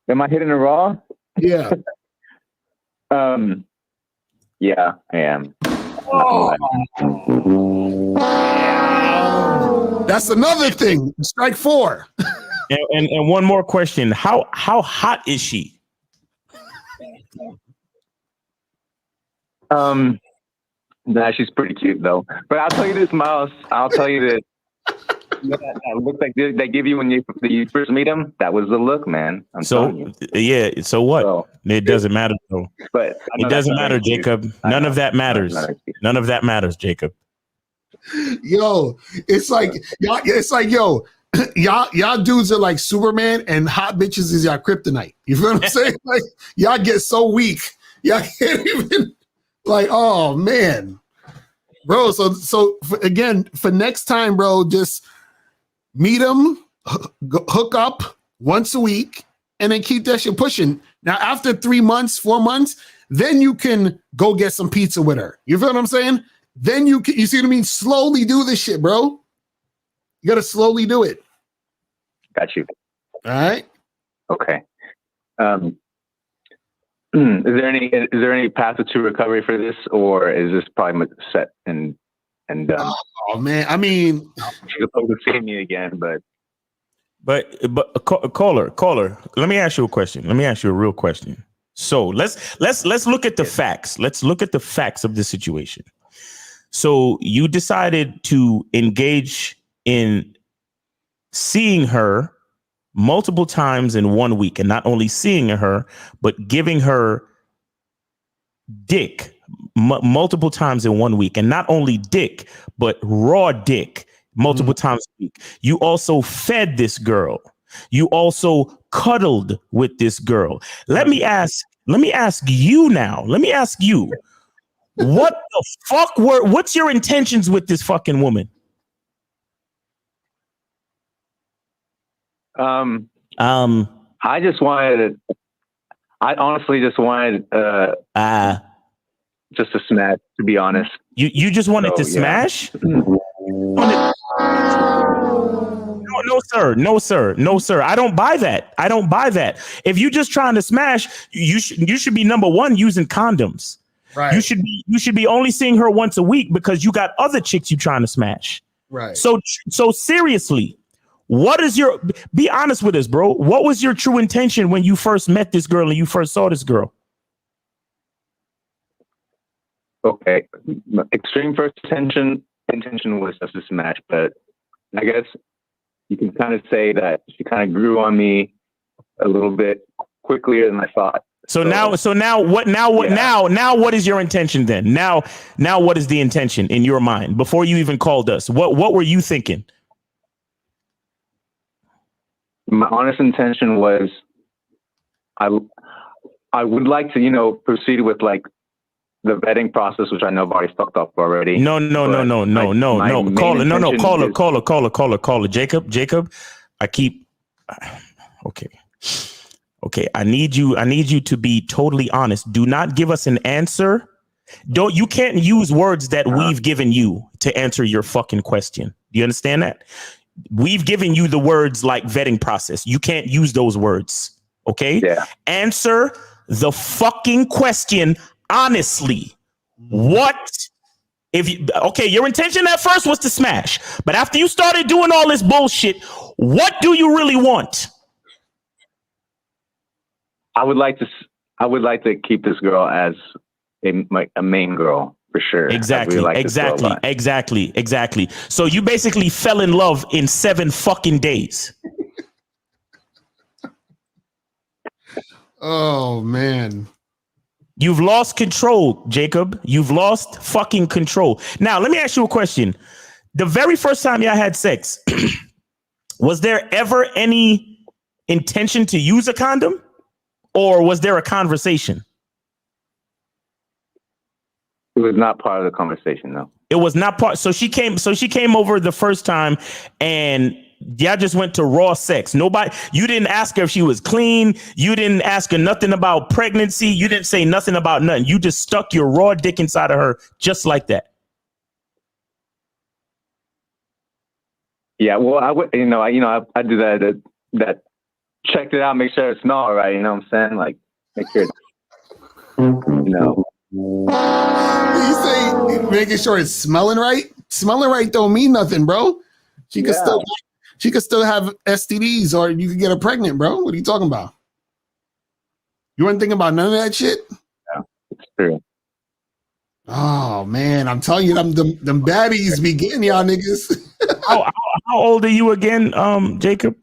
Am I hitting it raw? Yeah. Yeah, I am. That's another thing. Strike 4. and one more question: How hot is she? Nah, she's pretty cute though. But I'll tell you this, Miles. I'll tell you this. That look like they give you when you first meet them. That was the look, man. So what? So, it doesn't matter though. But it doesn't matter, Jacob. None of that matters. None of that matters, Jacob. Yo, it's like y'all dudes are like Superman, and hot bitches is y'all kryptonite. You feel what I'm saying? Like y'all get so weak, y'all can't even. Like, oh man, bro. So again, for next time, bro, just meet them, hook up once a week, and then keep that shit pushing. Now, after 3 months, 4 months, then you can go get some pizza with her. You feel what I'm saying? Then you see what I mean? Slowly do this shit, bro. You got to slowly do it. Got you. All right. Okay. Is there any path to recovery for this, or is this probably set and done? Oh man, I mean, she'll probably see me again, but caller. Let me ask you a question. Let me ask you a real question. So let's look at the facts. Let's look at the facts of the situation. So you decided to engage in seeing her multiple times in 1 week, and not only seeing her, but giving her dick multiple times in 1 week, and not only dick, but raw dick multiple times a week. You also fed this girl. You also cuddled with this girl. Let me ask you now. Let me ask you, what the fuck what's your intentions with this fucking woman? I honestly just wanted just to smash, to be honest. You just wanted to smash? No, sir. I don't buy that. If you're just trying to smash, you should be number one using condoms. Right. You should be only seeing her once a week because you got other chicks you trying to smash. Right. So seriously, be honest with us, bro. What was your true intention when you first met this girl and you first saw this girl? Okay. Extreme first intention was just to smash, but I guess you can kind of say that she kind of grew on me a little bit quicker than I thought. So now what is your intention then? Now what is the intention in your mind before you even called us? What were you thinking? My honest intention was I would like to, proceed with like the vetting process, which I know I've already fucked up already. No. Caller. Jacob. Okay. I need you to be totally honest. Do not give us an answer. You can't use words that we've given you to answer your fucking question. Do you understand that? We've given you the words like vetting process. You can't use those words. Okay? Yeah. Answer the fucking question honestly. Your intention at first was to smash, but after you started doing all this bullshit, what do you really want? I would like to keep this girl as a main girl for sure. Exactly. So you basically fell in love in 7 fucking days. Oh man. You've lost control, Jacob. You've lost fucking control. Now, let me ask you a question. The very first time y'all had sex, was there ever any intention to use a condom? Or was there a conversation? It was not part of the conversation, no. It was not part. So she came over the first time and y'all just went to raw sex. You didn't ask her if she was clean. You didn't ask her nothing about pregnancy. You didn't say nothing about nothing. You just stuck your raw dick inside of her just like that. Yeah, well, I would, I do that checked it out, make sure it smells all right, you know what I'm saying? Like, make sure You say making sure it's smelling right? Smelling right don't mean nothing, bro. She could still have STDs, or you could get her pregnant, bro. What are you talking about? You weren't thinking about none of that shit? Yeah, it's true. Oh man, I'm telling you, them baddies be getting y'all niggas. How old are you again, Jacob?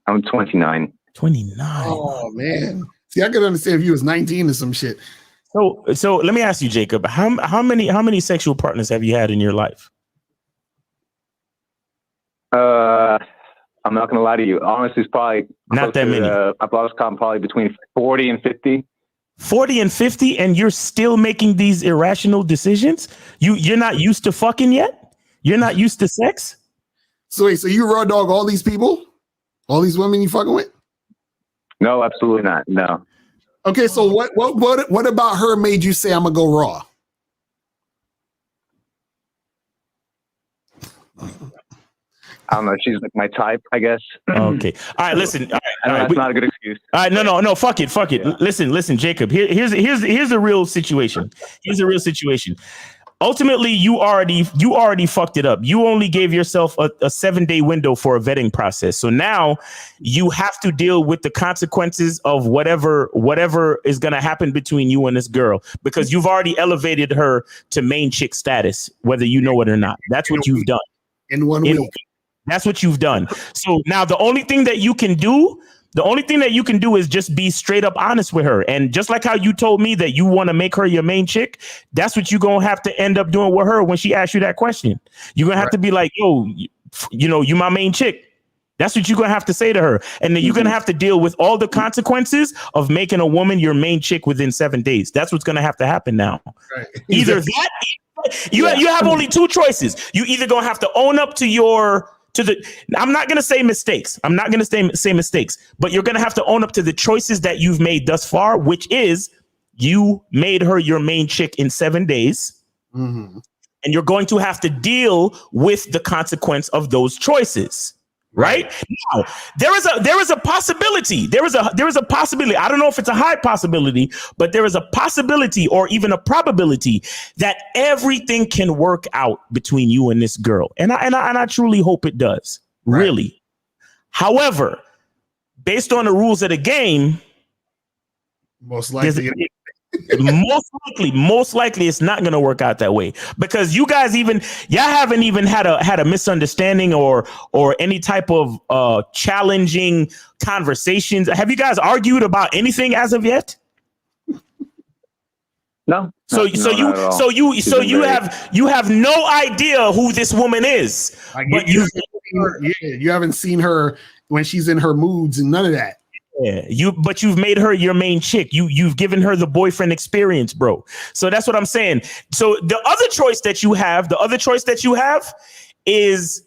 I'm 29. 29. Oh man. See, I could understand if you was 19 or some shit. So let me ask you, Jacob, how many sexual partners have you had in your life? I'm not gonna lie to you. Honestly, it's probably not that many. I've lost count, probably between 40 and 50. 40 and 50, and you're still making these irrational decisions? You're not used to fucking yet? You're not used to sex? So wait, so you raw dog all these people? All these women you fucking with? No, absolutely not. No. Okay, so what about her made you say I'm gonna go raw? I don't know. She's like my type, I guess. Okay. All right. Listen. All right, I know that's not a good excuse. All right. No. Fuck it. Yeah. Listen, Jacob. Here's a real situation. Ultimately, you already fucked it up. You only gave yourself a 7-day window for a vetting process. So now you have to deal with the consequences of whatever is going to happen between you and this girl, because you've already elevated her to main chick status, whether you know it or not. That's what you've done. In 1 week. That's what you've done. So now the only thing that you can do is just be straight up honest with her. And just like how you told me that you want to make her your main chick, that's what you're going to have to end up doing with her when she asks you that question. You're going to have to be like, yo, you my main chick. That's what you're going to have to say to her. And then you're going to have to deal with all the consequences of making a woman your main chick within 7 days. That's what's going to have to happen now. Right. Either that, you have only two choices. You either going to have to own up to I'm not going to say mistakes. Say mistakes, but you're going to have to own up to the choices that you've made thus far, which is you made her your main chick in 7 days. Mm-hmm. And you're going to have to deal with the consequence of those choices. Right now, there is a possibility. There is a possibility. I don't know if it's a high possibility, but there is a possibility or even a probability that everything can work out between you and this girl. And I truly hope it does. Right. Really. However, based on the rules of the game, most likely it's not going to work out that way, because y'all haven't even had a misunderstanding or any type of challenging conversations. Have you guys argued about anything as of yet? No. You have no idea who this woman is. But you haven't seen her when she's in her moods and none of that. Yeah, but you've made her your main chick. You've given her the boyfriend experience, bro. So that's what I'm saying. So the other choice that you have is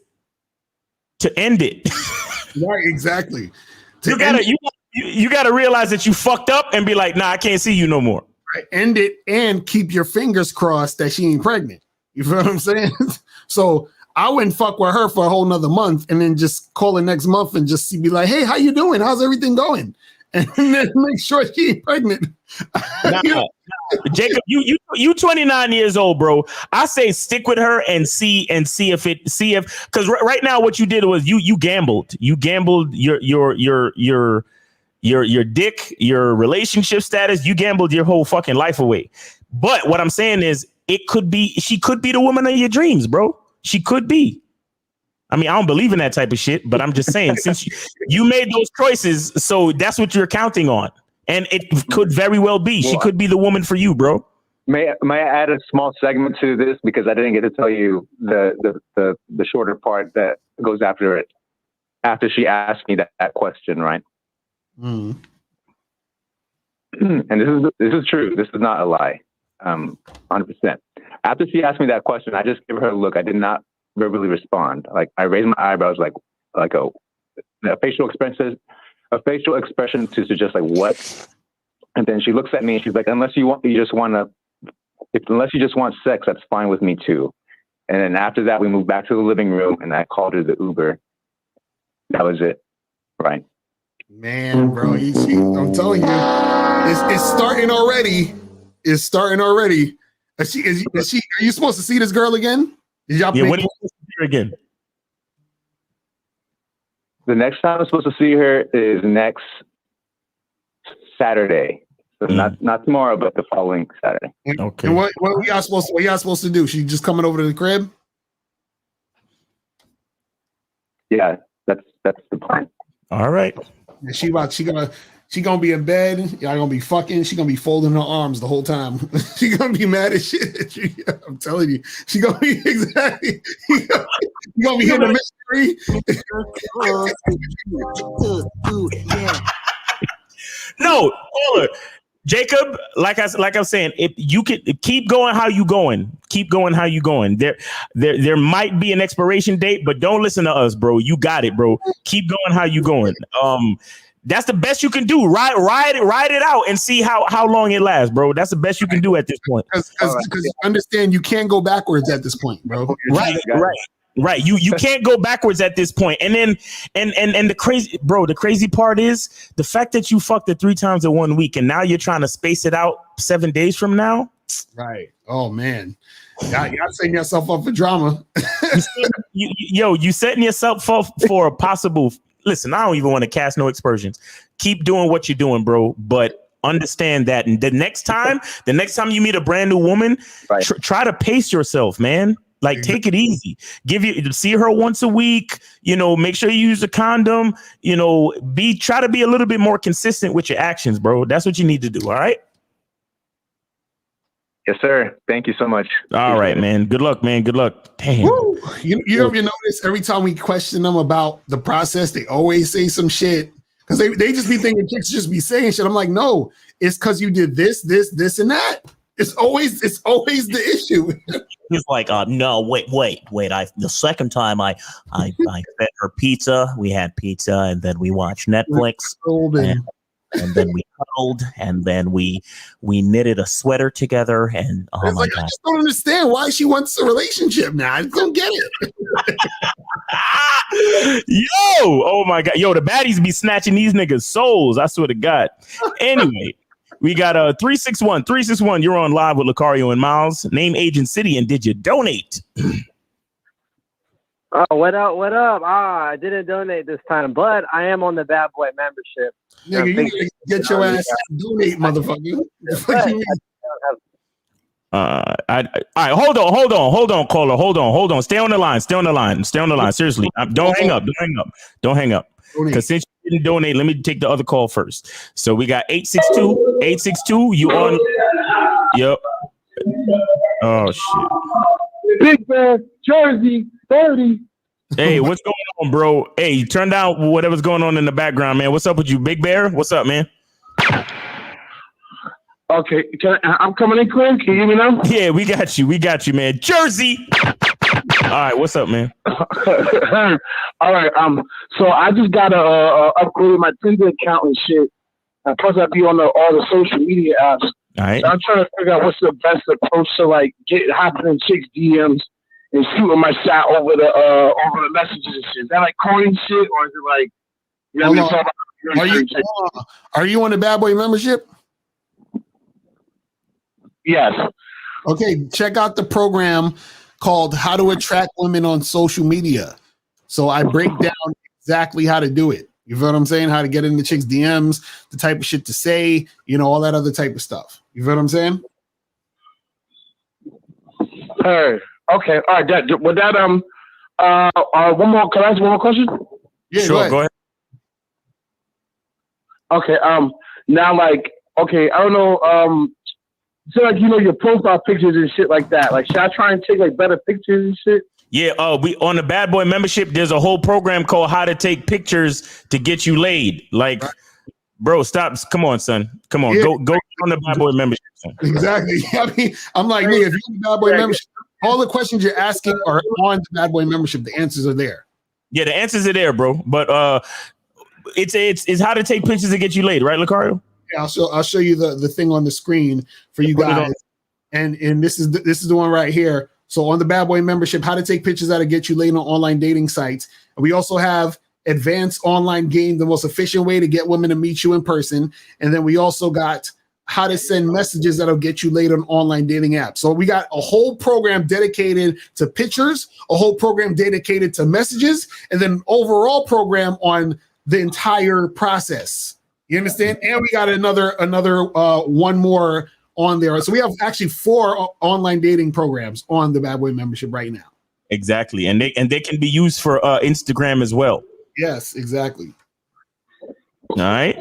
to end it. Right, exactly. You gotta realize that you fucked up and be like, nah, I can't see you no more. Right. End it and keep your fingers crossed that she ain't pregnant. You feel what I'm saying? So I wouldn't fuck with her for a whole nother month and then just call her next month and just be like, hey, how you doing? How's everything going? And then make sure she ain't pregnant. Nah. Jacob, you 29 years old, bro. I say stick with her and see if because right now what you did was you gambled. You gambled your dick, your relationship status. You gambled your whole fucking life away. But what I'm saying is she could be the woman of your dreams, bro. She could be. I mean, I don't believe in that type of shit, but I'm just saying, since you made those choices, so that's what you're counting on. And it could very well be. She could be the woman for you, bro. May I add a small segment to this, because I didn't get to tell you the shorter part that goes after it, after she asked me that question, right? Mm. And this is true. This is not a lie. 100%. After she asked me that question, I just gave her a look. I did not verbally respond. Like, I raised my eyebrows like a facial expression to suggest like what. And then she looks at me and she's like, unless you just want sex, that's fine with me too. And then after that, we moved back to the living room and I called her the Uber. That was it. Right. Man, bro, I'm telling you, it's starting already. It's starting already. Are you supposed to see this girl again? When are you supposed to see her again? The next time I'm supposed to see her is next Saturday. So not tomorrow, but the following Saturday. Okay. And what y'all supposed to do? She just coming over to the crib? Yeah, that's the plan. All right. And she gonna be in bed. Y'all gonna be fucking. She gonna be folding her arms the whole time. She gonna be mad as shit at you. I'm telling you, she gonna be exactly. You gonna be hitting the mystery. No, hold Jacob, like I'm saying, if you can keep going how you going, There might be an expiration date, but don't listen to us, bro. You got it, bro. Keep going how you going. That's the best you can do. Ride it out and see how long it lasts, bro. That's the best you can do at this point. Because understand you can't go backwards at this point, bro. Right. You can't go backwards at this point. And then and the crazy part is the fact that you fucked it 3 times in 1 week and now you're trying to space it out 7 days from now. Right. Oh man. Y'all setting yourself up for drama. you setting yourself up for a possible. Listen, I don't even want to cast no aspersions. Keep doing what you're doing, bro. But understand that the next time you meet a brand new woman, try to pace yourself, man. Like, take it easy. See her once a week. Make sure you use a condom. Try to be a little bit more consistent with your actions, bro. That's what you need to do. All right. Yes, sir. Thank you so much. All right, man. Good luck, man. Good luck. Damn. Woo. You notice every time we question them about the process, they always say some shit because they just be thinking chicks just be saying shit. I'm like, no, it's because you did this, and that. It's always the issue. He's like, no, wait. The second time I fed her pizza. We had pizza, and then we watched Netflix, and then we cuddled, and then we knitted a sweater together. And oh my God, I just don't understand why she wants a relationship now. I don't get it. Oh my God, the baddies be snatching these niggas' souls. I swear to God. Anyway. We got 361. You're on live with Lucario and Miles. Name, age, and city, and did you donate? Oh, what up? I didn't donate this time, but I am on the Bad Boy membership. Nigga, you need to get your ass and donate, motherfucker. All right, hold on, caller. Hold on. Stay on the line. Seriously, don't hang up. Because since you didn't donate, let me take the other call first. So we got 862. You on? Yep. Oh shit. Big Bear, Jersey, 30. Hey, what's going on, bro? Hey, turn down whatever's going on in the background, man. What's up with you, Big Bear? What's up, man? Okay, I'm coming in clear. Can you hear me now? Yeah, we got you, man. Jersey. All right, what's up, man? All right, so I just gotta upgrade my Tinder account and shit. And plus, I be on all the social media apps. All right. So I'm trying to figure out what's the best approach to hopping in chicks' DMs and shooting my shot over the messages and shit. Is that like corny shit, or is it like? Are you on the Bad Boy membership? Yes. Okay, check out the program called How to Attract Women on Social Media. So I break down exactly how to do it. You feel what I'm saying? How to get into chicks' DMs, the type of shit to say, all that other type of stuff. You feel what I'm saying? Hey, okay. All right. With that, one more. Can I ask one more question? Yeah, sure. Go ahead. Okay. Now, I don't know. So your profile pictures and shit like that. Like, should I try and take better pictures and shit? Yeah, we on the Bad Boy membership. There's a whole program called How to Take Pictures to Get You Laid. Like, bro, stop. Come on, son. Come on, go on the Bad Boy membership. Son. Exactly. I mean, I'm like, nigga, if you're on the Bad Boy membership, all the questions you're asking are on the Bad Boy membership. The answers are there. Yeah, the answers are there, bro. But it's how to take pictures to get you laid, right, Lucario? Yeah, I'll show you the thing on the screen for you guys. And this is the one right here. So on the Bad Boy membership, how to take pictures that'll get you laid on online dating sites. And we also have advanced online game, the most efficient way to get women to meet you in person. And then we also got how to send messages that'll get you laid on online dating apps. So we got a whole program dedicated to pictures, a whole program dedicated to messages, and then overall program on the entire process. You understand? And we got another one more on there. So we have actually 4 online dating programs on the Bad Boy membership right now. Exactly. And they can be used for Instagram as well. Yes, exactly. All right.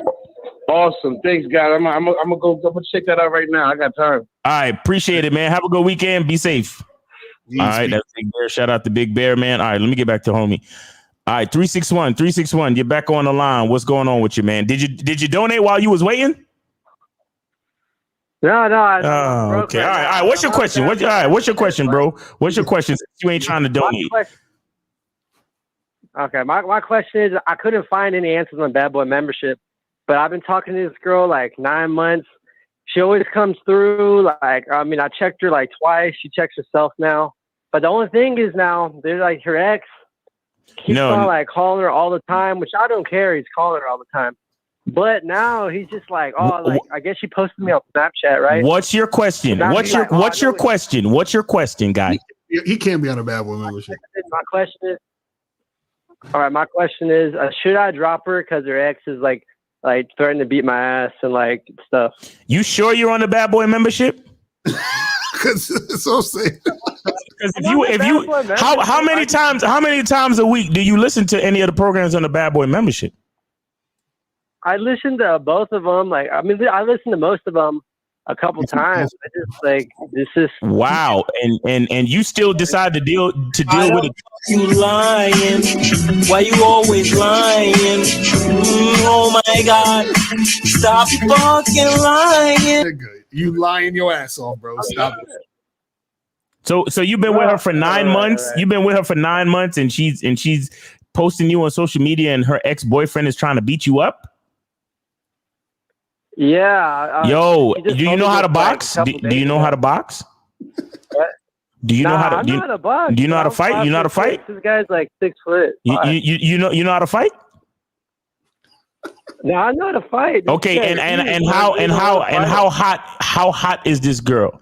Awesome. Thanks, guys. I'm gonna go check that out right now. I got time. All right. Appreciate it, man. Have a good weekend. Be safe. All right. That's Big Bear. Shout out to Big Bear, man. All right. Let me get back to homie. All right. 361. You're back on the line. What's going on with you, man? Did you donate while you was waiting? No. Oh, okay. All right. What's your question? What's your question, bro? What's your question? Since you ain't trying to donate. My question is, I couldn't find any answers on Bad Boy membership, but I've been talking to this girl like 9 months. She always comes through. Like, I mean, I checked her like twice. She checks herself now. But the only thing is now, there's like her ex keeps on like calling her all the time, which I don't care. He's calling her all the time. But now he's just like, I guess she posted me on Snapchat, right? What's your question? What's your question? What's your question, guy? He can't be on a Bad Boy membership. My question is, should I drop her because her ex is like threatening to beat my ass and like stuff? You sure you're on the Bad Boy membership? Because it's so sick. Because how many times a week do you listen to any of the programs on the Bad Boy membership? I listened to both of them. Like, I mean, I listened to most of them a couple times. I just like this is wow. And you still decide to deal with it. You lying? Why you always lying? Oh my God! Stop fucking lying. You lying your ass off, bro. Stop it. So you've been with her for 9 months. You've been with her for 9 months, and she's posting you on social media, and her ex-boyfriend is trying to beat you up. Yeah. Yo, do you know how to box? Do you know how to box? Do you know how to? Do you know how to fight? You know how to fight? This guy's like 6 foot. You know how to fight? No, I know how to fight. Okay, and how hot is this girl?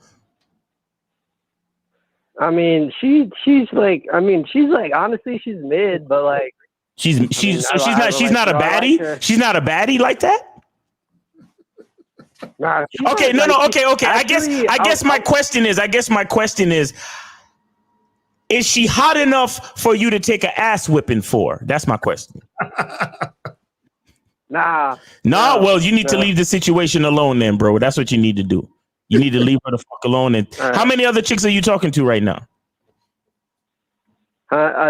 I mean, she's like honestly, she's mid, but like she's not a baddie. She's not a baddie like that. Nah, okay, no, okay. I guess my question is, is she hot enough for you to take an ass whipping for? That's my question. Nah. Well, you need to leave the situation alone then, bro. That's what you need to do. You need to leave her the fuck alone. And how many other chicks are you talking to right now?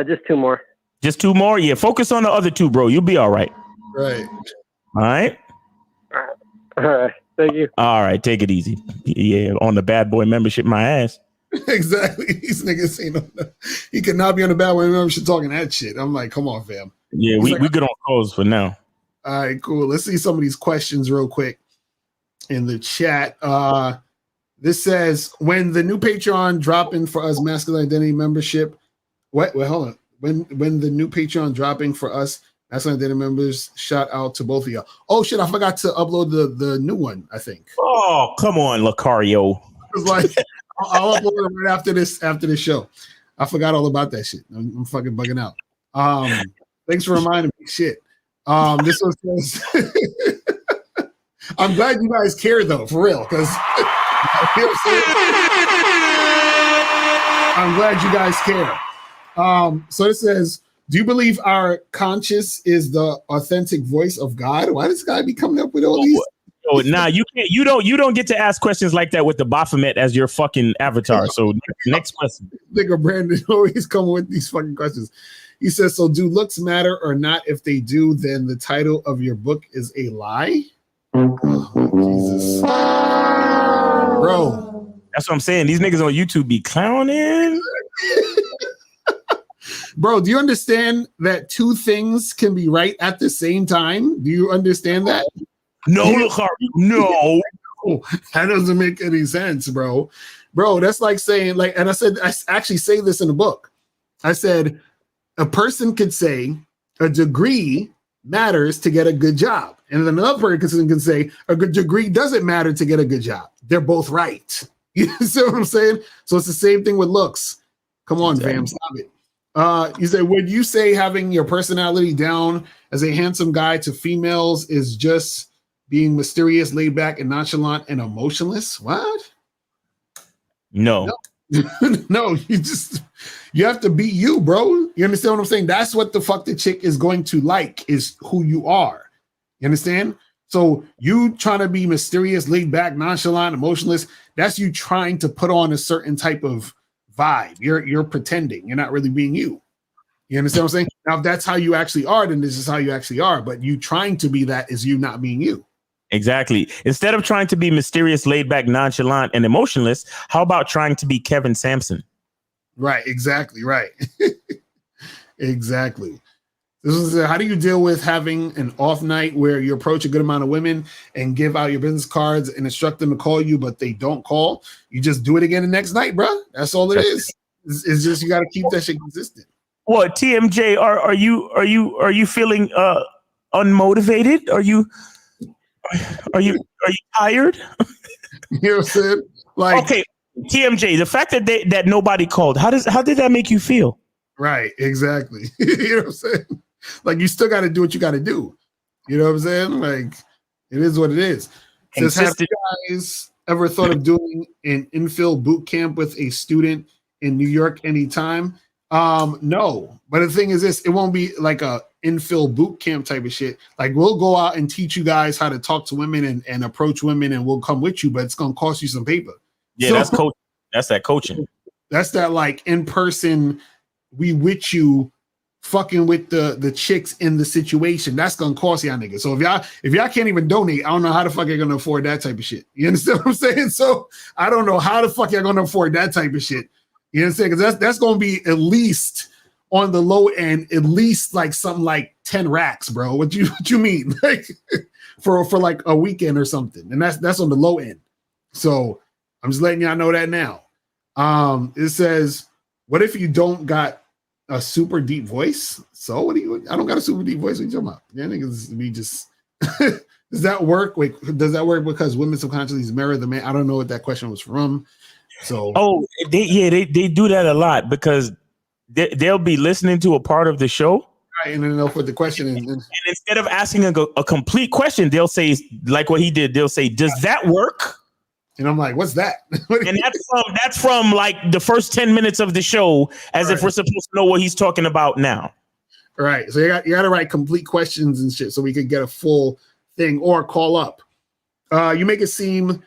Just 2 more. Just 2 more? Yeah, focus on the other 2, bro. You'll be all right. Right. All right. All right. Thank you. All right, take it easy. Yeah, on the Bad Boy membership, my ass. Exactly. These niggas he could not be on the Bad Boy membership talking that shit. I'm like, come on, fam. Yeah, we good on close for now. All right, cool. Let's see some of these questions real quick in the chat. This says, when the new Patreon dropping for us masculine identity membership. Wait, hold on. When the new Patreon dropping for us masculine identity members, shout out to both of y'all. Oh shit, I forgot to upload the new one, I think. Oh, come on, Lucario. It's like I'll upload it right after this show. I forgot all about that shit. I'm fucking bugging out. Thanks for reminding me. Shit. This one says I'm glad you guys care though, for real, because I'm glad you guys care. So it says, do you believe our conscious is the authentic voice of God? Why does God be coming up with all these? Oh, nah, you can't. You don't get to ask questions like that with the Baphomet as your fucking avatar. So next question. Nigga Brandon always coming with these fucking questions. He says, so do looks matter or not? If they do, then the title of your book is a lie? Oh, Jesus. Bro. That's what I'm saying. These niggas on YouTube be clowning. Bro, do you understand that 2 things can be right at the same time? Do you understand that? No. That doesn't make any sense, bro. Bro, that's like saying, like, and I actually say this in the book. I said, a person could say a degree matters to get a good job. And then another person can say a good degree doesn't matter to get a good job. They're both right. You see what I'm saying? So it's the same thing with looks. Come on, fam, stop it. You say, would you say having your personality down as a handsome guy to females is just being mysterious, laid back, and nonchalant and emotionless? What? No. No, you have to be you, bro. You understand what I'm saying? That's what the fuck the chick is going to like, is who you are. You understand? So you trying to be mysterious, laid back, nonchalant, emotionless, that's you trying to put on a certain type of vibe. You're pretending. You're not really being you. You understand what I'm saying? Now, if that's how you actually are, then this is how you actually are. But you trying to be that is you not being you. Exactly. Instead of trying to be mysterious, laid back, nonchalant, and emotionless, how about trying to be Kevin Sampson? Right. Exactly. Right. Exactly. This is how do you deal with having an off night where you approach a good amount of women and give out your business cards and instruct them to call you, but they don't call? You just do it again the next night, bro. That's all it is. It's just you got to keep that shit consistent. What, TMJ? Are you feeling unmotivated? Are you tired? You know what I'm saying? Like, okay, TMJ. The fact that nobody called, how did that make you feel? Right, exactly. You know what I'm saying? Like, you still got to do what you got to do. You know what I'm saying? Like, it is what it is. Says, have you guys ever thought of doing an infill boot camp with a student in New York anytime? No, but the thing is this, it won't be like a infill boot camp type of shit. Like, we'll go out and teach you guys how to talk to women and approach women, and we'll come with you, but it's going to cost you some paper. Yeah, So, that's coaching. That's that coaching. That's that like in-person, we with you fucking with the chicks in the situation. That's gonna cost y'all niggas. So if y'all can't even donate, I don't know how the fuck you're gonna afford that type of shit. You understand what I'm saying? So I don't know how the fuck you're gonna afford that type of shit. You understand? Because that's gonna be at least on the low end, at least like something like 10 racks, bro. What you mean? Like for like a weekend or something. And that's on the low end. So I'm just letting y'all know that now. It says, what if you don't got a super deep voice? So what do you? I don't got a super deep voice. What you talking about? Yeah, niggas be just. Does that work? Wait, does that work because women subconsciously mirror the man? I don't know what that question was from. So they do that a lot because they'll be listening to a part of the show, right, and then they'll put the question in. And instead of asking a complete question, they'll say like what he did. They'll say, "Does that work?" And I'm like, what's that? And that's from like the first 10 minutes of the show, as if we're supposed to know what he's talking about now. Right. So you got to write complete questions and shit so we could get a full thing or call up. You make it seem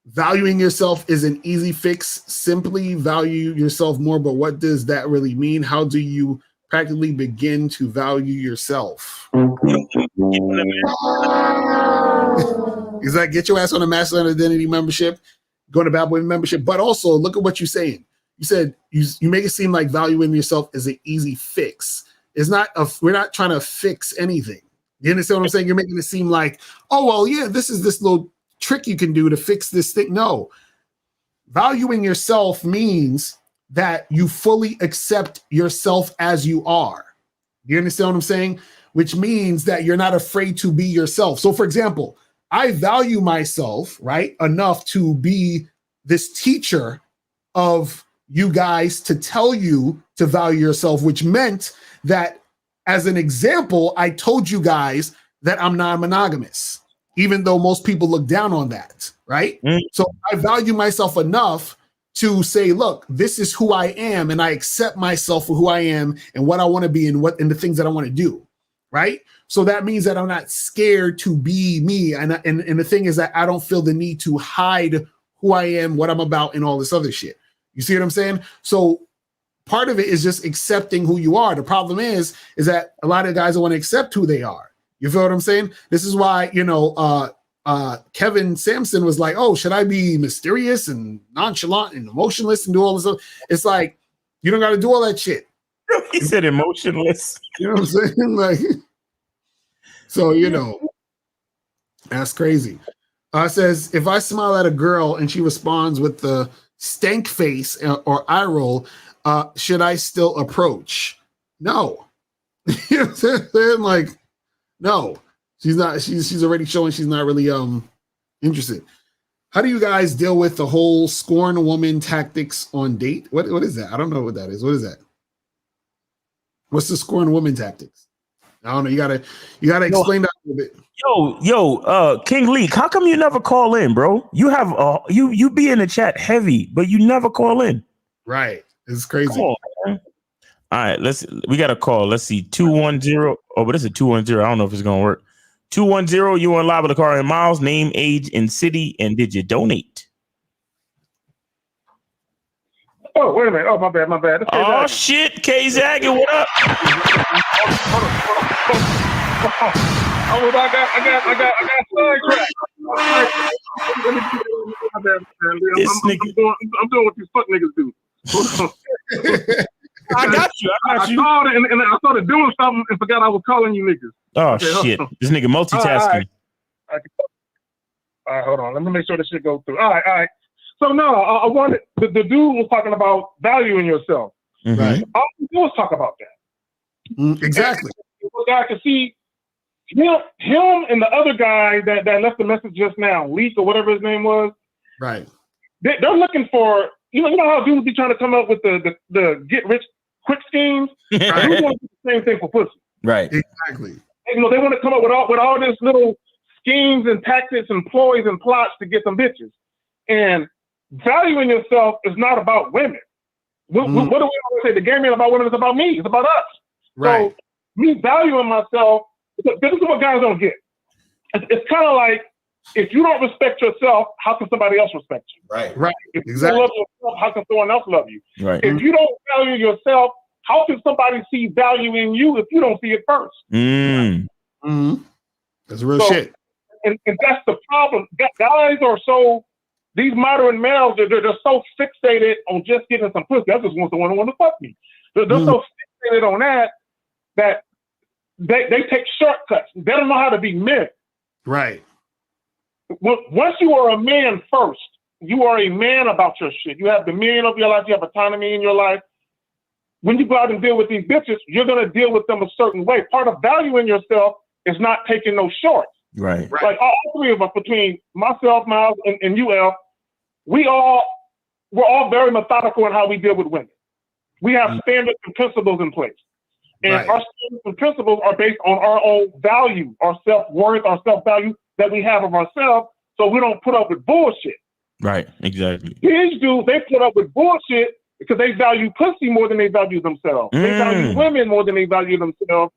valuing yourself is an easy fix. Simply value yourself more. But what does that really mean? How do you practically begin to value yourself? Is that get your ass on a masculine identity membership, go to Bad Boy membership, but also look at what you're saying. You said you make it seem like valuing yourself is an easy fix. It's not. We're not trying to fix anything. You understand what I'm saying? You're making it seem like, oh well, yeah, this is this little trick you can do to fix this thing. No, valuing yourself means that you fully accept yourself as you are. You understand what I'm saying? Which means that you're not afraid to be yourself. So, for example, I value myself, right, enough to be this teacher of you guys to tell you to value yourself, which meant that as an example, I told you guys that I'm non-monogamous, even though most people look down on that, right? So I value myself enough to say, look, this is who I am, and I accept myself for who I am and what I want to be and the things that I want to do, right? So that means that I'm not scared to be me. And the thing is that I don't feel the need to hide who I am, what I'm about, and all this other shit. You see what I'm saying? So part of it is just accepting who you are. The problem is that a lot of guys don't want to accept who they are. You feel what I'm saying? This is why, Kevin Sampson was like, oh, should I be mysterious and nonchalant and emotionless and do all this stuff? It's like, you don't got to do all that shit. He said emotionless. You know what I'm saying? Like, so, that's crazy. It says, if I smile at a girl and she responds with the stank face or eye roll, should I still approach? No. You know what I'm saying? Like, no. She's not. She's already showing she's not really interested. How do you guys deal with the whole scorn a woman tactics on date? What is that? I don't know what that is. What is that? What's the scorn a woman tactics? I don't know. You gotta explain that a little bit. King Leak, how come you never call in, bro? You have you be in the chat heavy, but you never call in. Right. It's crazy. All right, we got a call. Let's see. 210. Oh, but it's a 210. I don't know if it's gonna work. 210, you on live with the car and Miles, name, age, and city, and did you donate? Oh, wait a minute. Oh, my bad. Oh shit, K Zaggin, what up? I'm doing what these fuck niggas do. I got you. I saw it and I started doing something and forgot I was calling you niggas. Oh Okay, hold shit! on. This nigga multitasking. All right, hold on. Let me make sure this shit goes through. All right. So no, I wanted the dude was talking about valuing yourself. Right. All we do is talk about that. Exactly. And the guy can see him and the other guy that left the message just now, Leak or whatever his name was. Right. They're looking for you know how dudes be trying to come up with the get rich quick schemes. Dudes want to do the same thing for pussy. Right. Exactly. And, they want to come up with all this little schemes and tactics and ploys and plots to get some bitches. And valuing yourself is not about women. What do we always say? The game ain't about women, it's about me. It's about us. Right. So me valuing myself, this is what guys don't get. It's kind of like, if you don't respect yourself, how can somebody else respect you? Right. If you Exactly. don't love yourself, how can someone else love you? Right. If you don't value yourself, how can somebody see value in you if you don't see it first? That's real shit. And that's the problem. Guys are so, these modern males, they're so fixated on just getting some pussy. I just want someone who want to fuck me. They're so fixated on that they take shortcuts. They don't know how to be men. Right. Once you are a man first, you are a man about your shit. You have dominion of your life. You have autonomy in your life. When you go out and deal with these bitches, you're going to deal with them a certain way. Part of valuing yourself is not taking no shorts. Right. Like all three of us, between myself, Miles, and UL, we're all very methodical in how we deal with women. We have standards and principles in place. And our standards and principles are based on our own value, our self-worth, our self-value that we have of ourselves, so we don't put up with bullshit. Right. Exactly. These dudes, they put up with bullshit because they value pussy more than they value themselves. They value women more than they value themselves.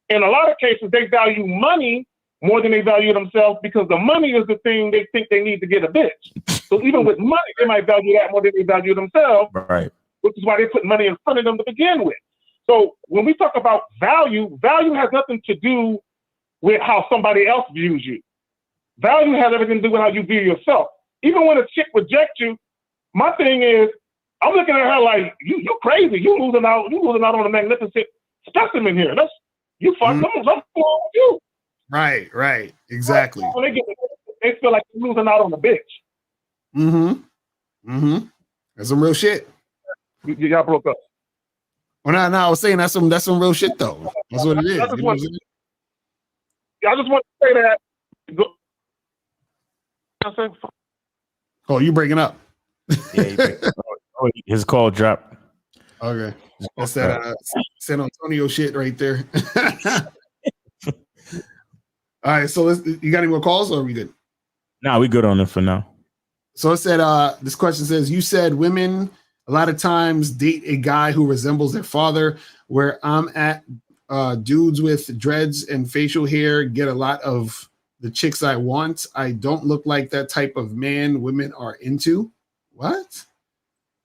In a lot of cases, they value money more than they value themselves because the money is the thing they think they need to get a bitch. So even with money, they might value that more than they value themselves. Right. Which is why they put money in front of them to begin with. So when we talk about value, value has nothing to do with how somebody else views you. Value has everything to do with how you view yourself. Even when a chick rejects you, my thing is, I'm looking at her like, you crazy. You losing out on a magnificent specimen here. You fuck, something's wrong with you. Right. Exactly. When they feel like they're losing out on the bitch. That's some real shit. Y'all broke up. Well, no, I was saying that's some real shit though. That's what it is. I just want to say that. Oh, you breaking up? Oh, his call dropped. Okay, that's that San Antonio shit right there. All right, so you got any more calls or are we good? Nah, we good on it for now. So it said, this question says, you said women a lot of times date a guy who resembles their father. Where I'm at, dudes with dreads and facial hair get a lot of the chicks I want. I don't look like that type of man women are into. What?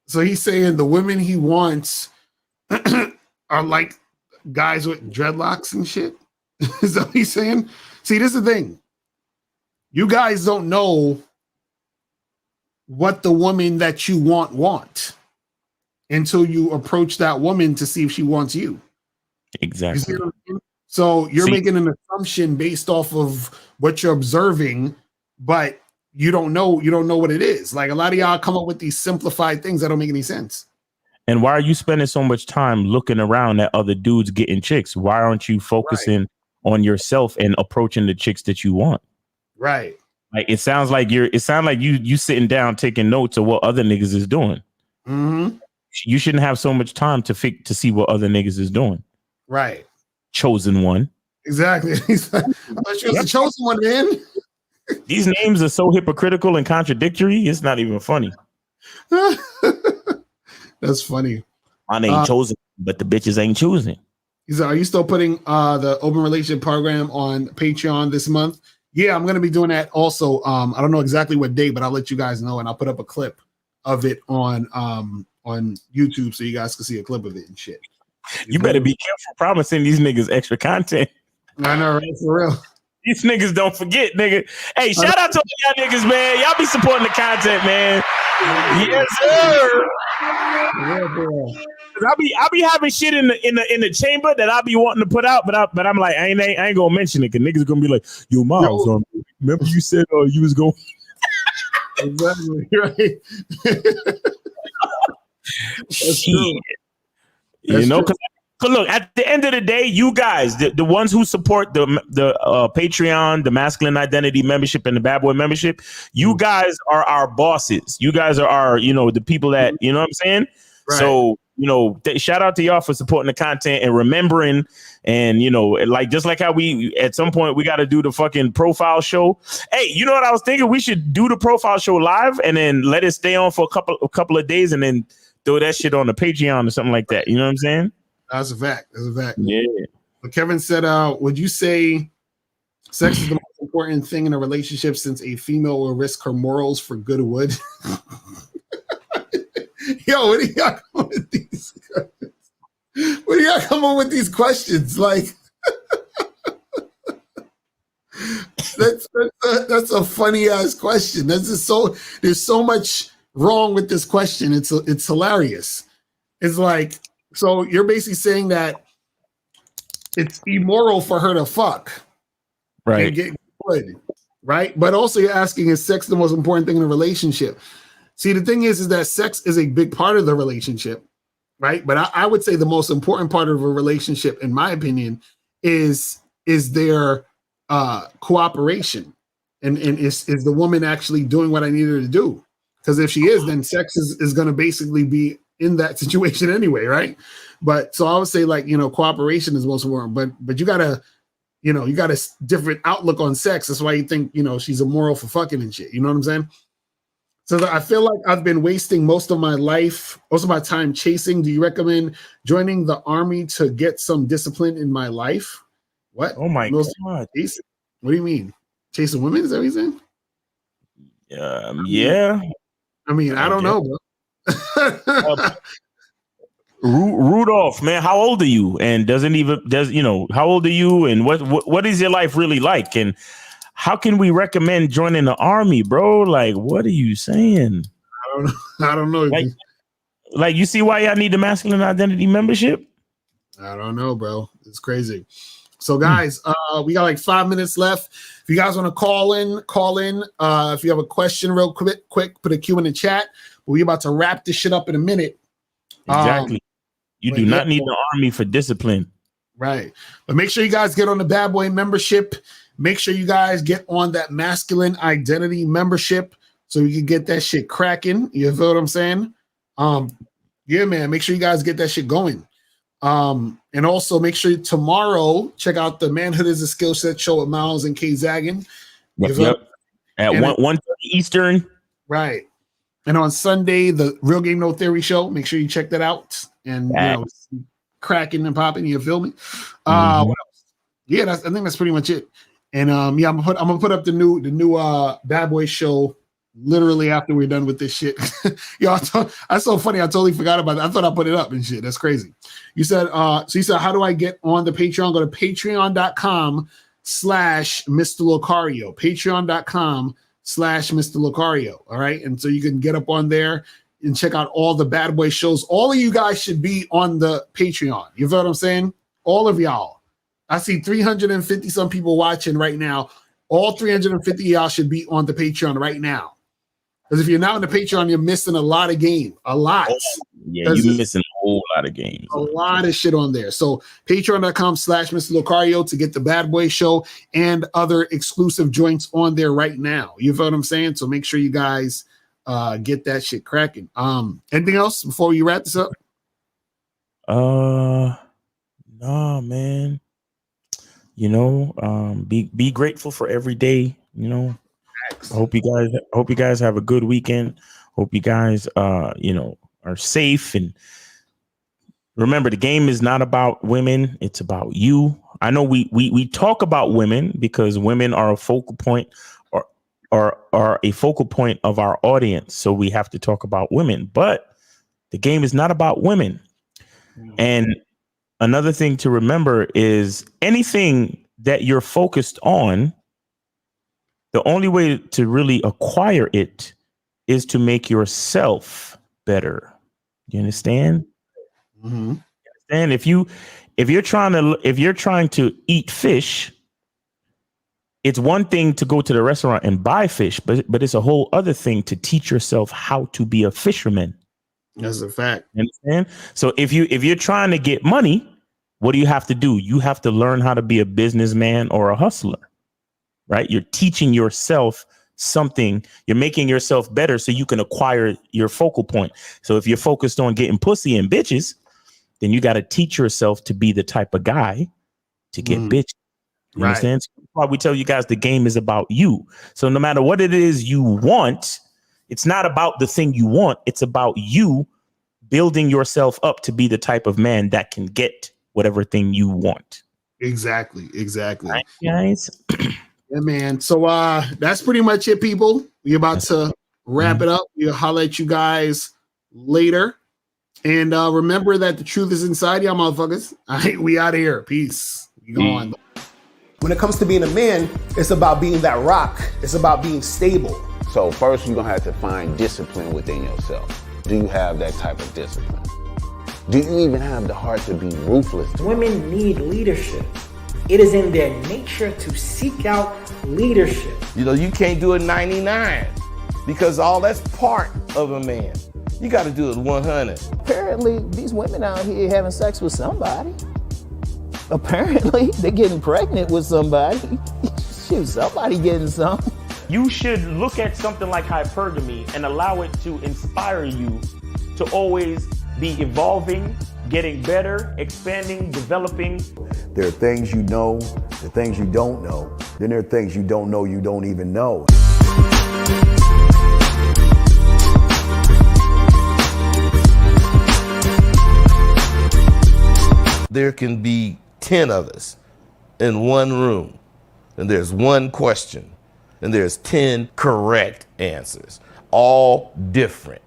So he's saying the women he wants are like guys with dreadlocks and shit. Is that what he's saying? See, this is the thing. You guys don't know what the woman that you want until you approach that woman to see if she wants you. Exactly. So you're making an assumption based off of what you're observing, but you don't know what it is. Like a lot of y'all come up with these simplified things that don't make any sense. And why are you spending so much time looking around at other dudes getting chicks? Why aren't you focusing on yourself and approaching the chicks that you want? Right. Like it sounds like you sitting down taking notes of what other niggas is doing. Mm-hmm. You shouldn't have so much time to see what other niggas is doing. Right. Chosen one. Exactly. I thought she was the chosen one, man. These names are so hypocritical and contradictory. It's not even funny. That's funny. My name chosen, but the bitches ain't choosing. He said, are you still putting the open relationship program on Patreon this month? Yeah, I'm going to be doing that also. I don't know exactly what date, but I'll let you guys know, and I'll put up a clip of it on YouTube so you guys can see a clip of it and shit. You better be careful promising these niggas extra content. I know, right? For real. These niggas don't forget, nigga. Hey, shout out to all y'all niggas, man. Y'all be supporting the content, man. Yes, sir. I be having shit in the chamber that I be wanting to put out, but I'm like, I ain't gonna mention it because niggas gonna be like, yo, Miles, remember you said you was going. Exactly right. That's true. You know, because look, at the end of the day, you guys, the ones who support the Patreon, the Masculine Identity membership, and the Bad Boy membership, you guys are our bosses. You guys are our, the people that, you know what I'm saying? Right. So, shout out to y'all for supporting the content and remembering. And, just like how we, at some point, we got to do the fucking profile show. Hey, you know what I was thinking? We should do the profile show live and then let it stay on for a couple of days and then throw that shit on the Patreon or something like that. You know what I'm saying? That's a fact. Yeah. But Kevin said, would you say sex is the most important thing in a relationship since a female will risk her morals for good wood? Yo, what do y'all come with these questions? What do y'all come up with these questions? Like, that's a funny ass question. That's just there's so much wrong with this question. It's hilarious. It's like, so you're basically saying that it's immoral for her to fuck, right? And get good, right? But also you're asking, is sex the most important thing in a relationship? See, the thing is that sex is a big part of the relationship, right? But I would say the most important part of a relationship, in my opinion, is their cooperation, and is the woman actually doing what I need her to do? Because if she is, then sex is going to basically be in that situation anyway, right? But so I would say, like, cooperation is most important, but you got a different outlook on sex. That's why you think, she's immoral for fucking and shit. You know what I'm saying? So I feel like I've been wasting most of my time chasing. Do you recommend joining the army to get some discipline in my life? What? Oh my God. What do you mean? Chasing women? Is that what you're saying? Yeah. I mean, I don't know, bro. Rudolph, man, how old are you? And how old are you? And what is your life really like? And how can we recommend joining the army, bro? Like, what are you saying? I don't know. Like, you see why y'all need the Masculine Identity membership? I don't know, bro. It's crazy. So, guys, we got like 5 minutes left. If you guys want to call in. If you have a question real quick, put a Q in the chat. We're about to wrap this shit up in a minute. Exactly. You do not need the army for discipline. Right. But make sure you guys get on the Bad Boy membership. Make sure you guys get on that Masculine Identity membership so you can get that shit cracking. You feel what I'm saying? Yeah, man. Make sure you guys get that shit going. And also make sure tomorrow check out the Manhood is a Skill Set show with Miles and K Zaggin. Yep. At 1:30 Eastern. Right. And on Sunday, the Real Game No Theory show. Make sure you check that out. And cracking and popping. You feel me? What else? Yeah, I think that's pretty much it. And I'm gonna put up the new Bad Boy show literally after we're done with this shit. Yo, that's so funny. I totally forgot about that. I thought I put it up and shit. That's crazy. You said how do I get on the Patreon? Go to patreon.com/Mr. Locario. Patreon.com/Mr. Locario. All right. And so you can get up on there and check out all the Bad Boy shows. All of you guys should be on the Patreon. You feel what I'm saying? All of y'all. I see 350 some people watching right now. All 350 of y'all should be on the Patreon right now. Because if you're not on the Patreon, you're missing a lot of game. A lot. Yeah, you're missing a whole lot of games. A lot of shit on there. So patreon.com/Mr. Locario to get the Bad Boy show and other exclusive joints on there right now. You feel what I'm saying? So make sure you guys get that shit cracking. Anything else before we wrap this up? No, man. Be grateful for every day. I hope you guys have a good weekend. Hope you guys are safe, and remember, the game is not about women, it's about you. I know we talk about women because women are a focal point or are a focal point of our audience, so we have to talk about women, but the game is not about women. And another thing to remember is anything that you're focused on, the only way to really acquire it is to make yourself better. You understand? Mm-hmm. And if you're trying to eat fish, it's one thing to go to the restaurant and buy fish, but it's a whole other thing to teach yourself how to be a fisherman. That's a fact. You understand? So if you're trying to get money, what do you have to do? You have to learn how to be a businessman or a hustler, right? You're teaching yourself something. You're making yourself better so you can acquire your focal point. So if you're focused on getting pussy and bitches, then you got to teach yourself to be the type of guy to get bitches. You understand? So that's why we tell you guys the game is about you. So no matter what it is you want, it's not about the thing you want. It's about you building yourself up to be the type of man that can get whatever thing you want. Exactly. Right, guys. Yeah, man. So that's pretty much it, people. We're about to wrap it up. We'll holler at you guys later. And remember that the truth is inside y'all motherfuckers. All right, we out of here. Peace. You go on. When it comes to being a man, it's about being that rock. It's about being stable. So first you're gonna have to find discipline within yourself. Do you have that type of discipline? Do you even have the heart to be ruthless? Women need leadership. It is in their nature to seek out leadership. You know, you can't do it 99 because all that's part of a man. You got to do it 100. Apparently, these women out here having sex with somebody. Apparently, they're getting pregnant with somebody. Shoot, somebody getting some. You should look at something like hypergamy and allow it to inspire you to always be evolving, getting better, expanding, developing. There are things you know, there are things you don't know. Then there are things you don't know you don't even know. There can be 10 of us in one room, and there's one question, and there's 10 correct answers, all different.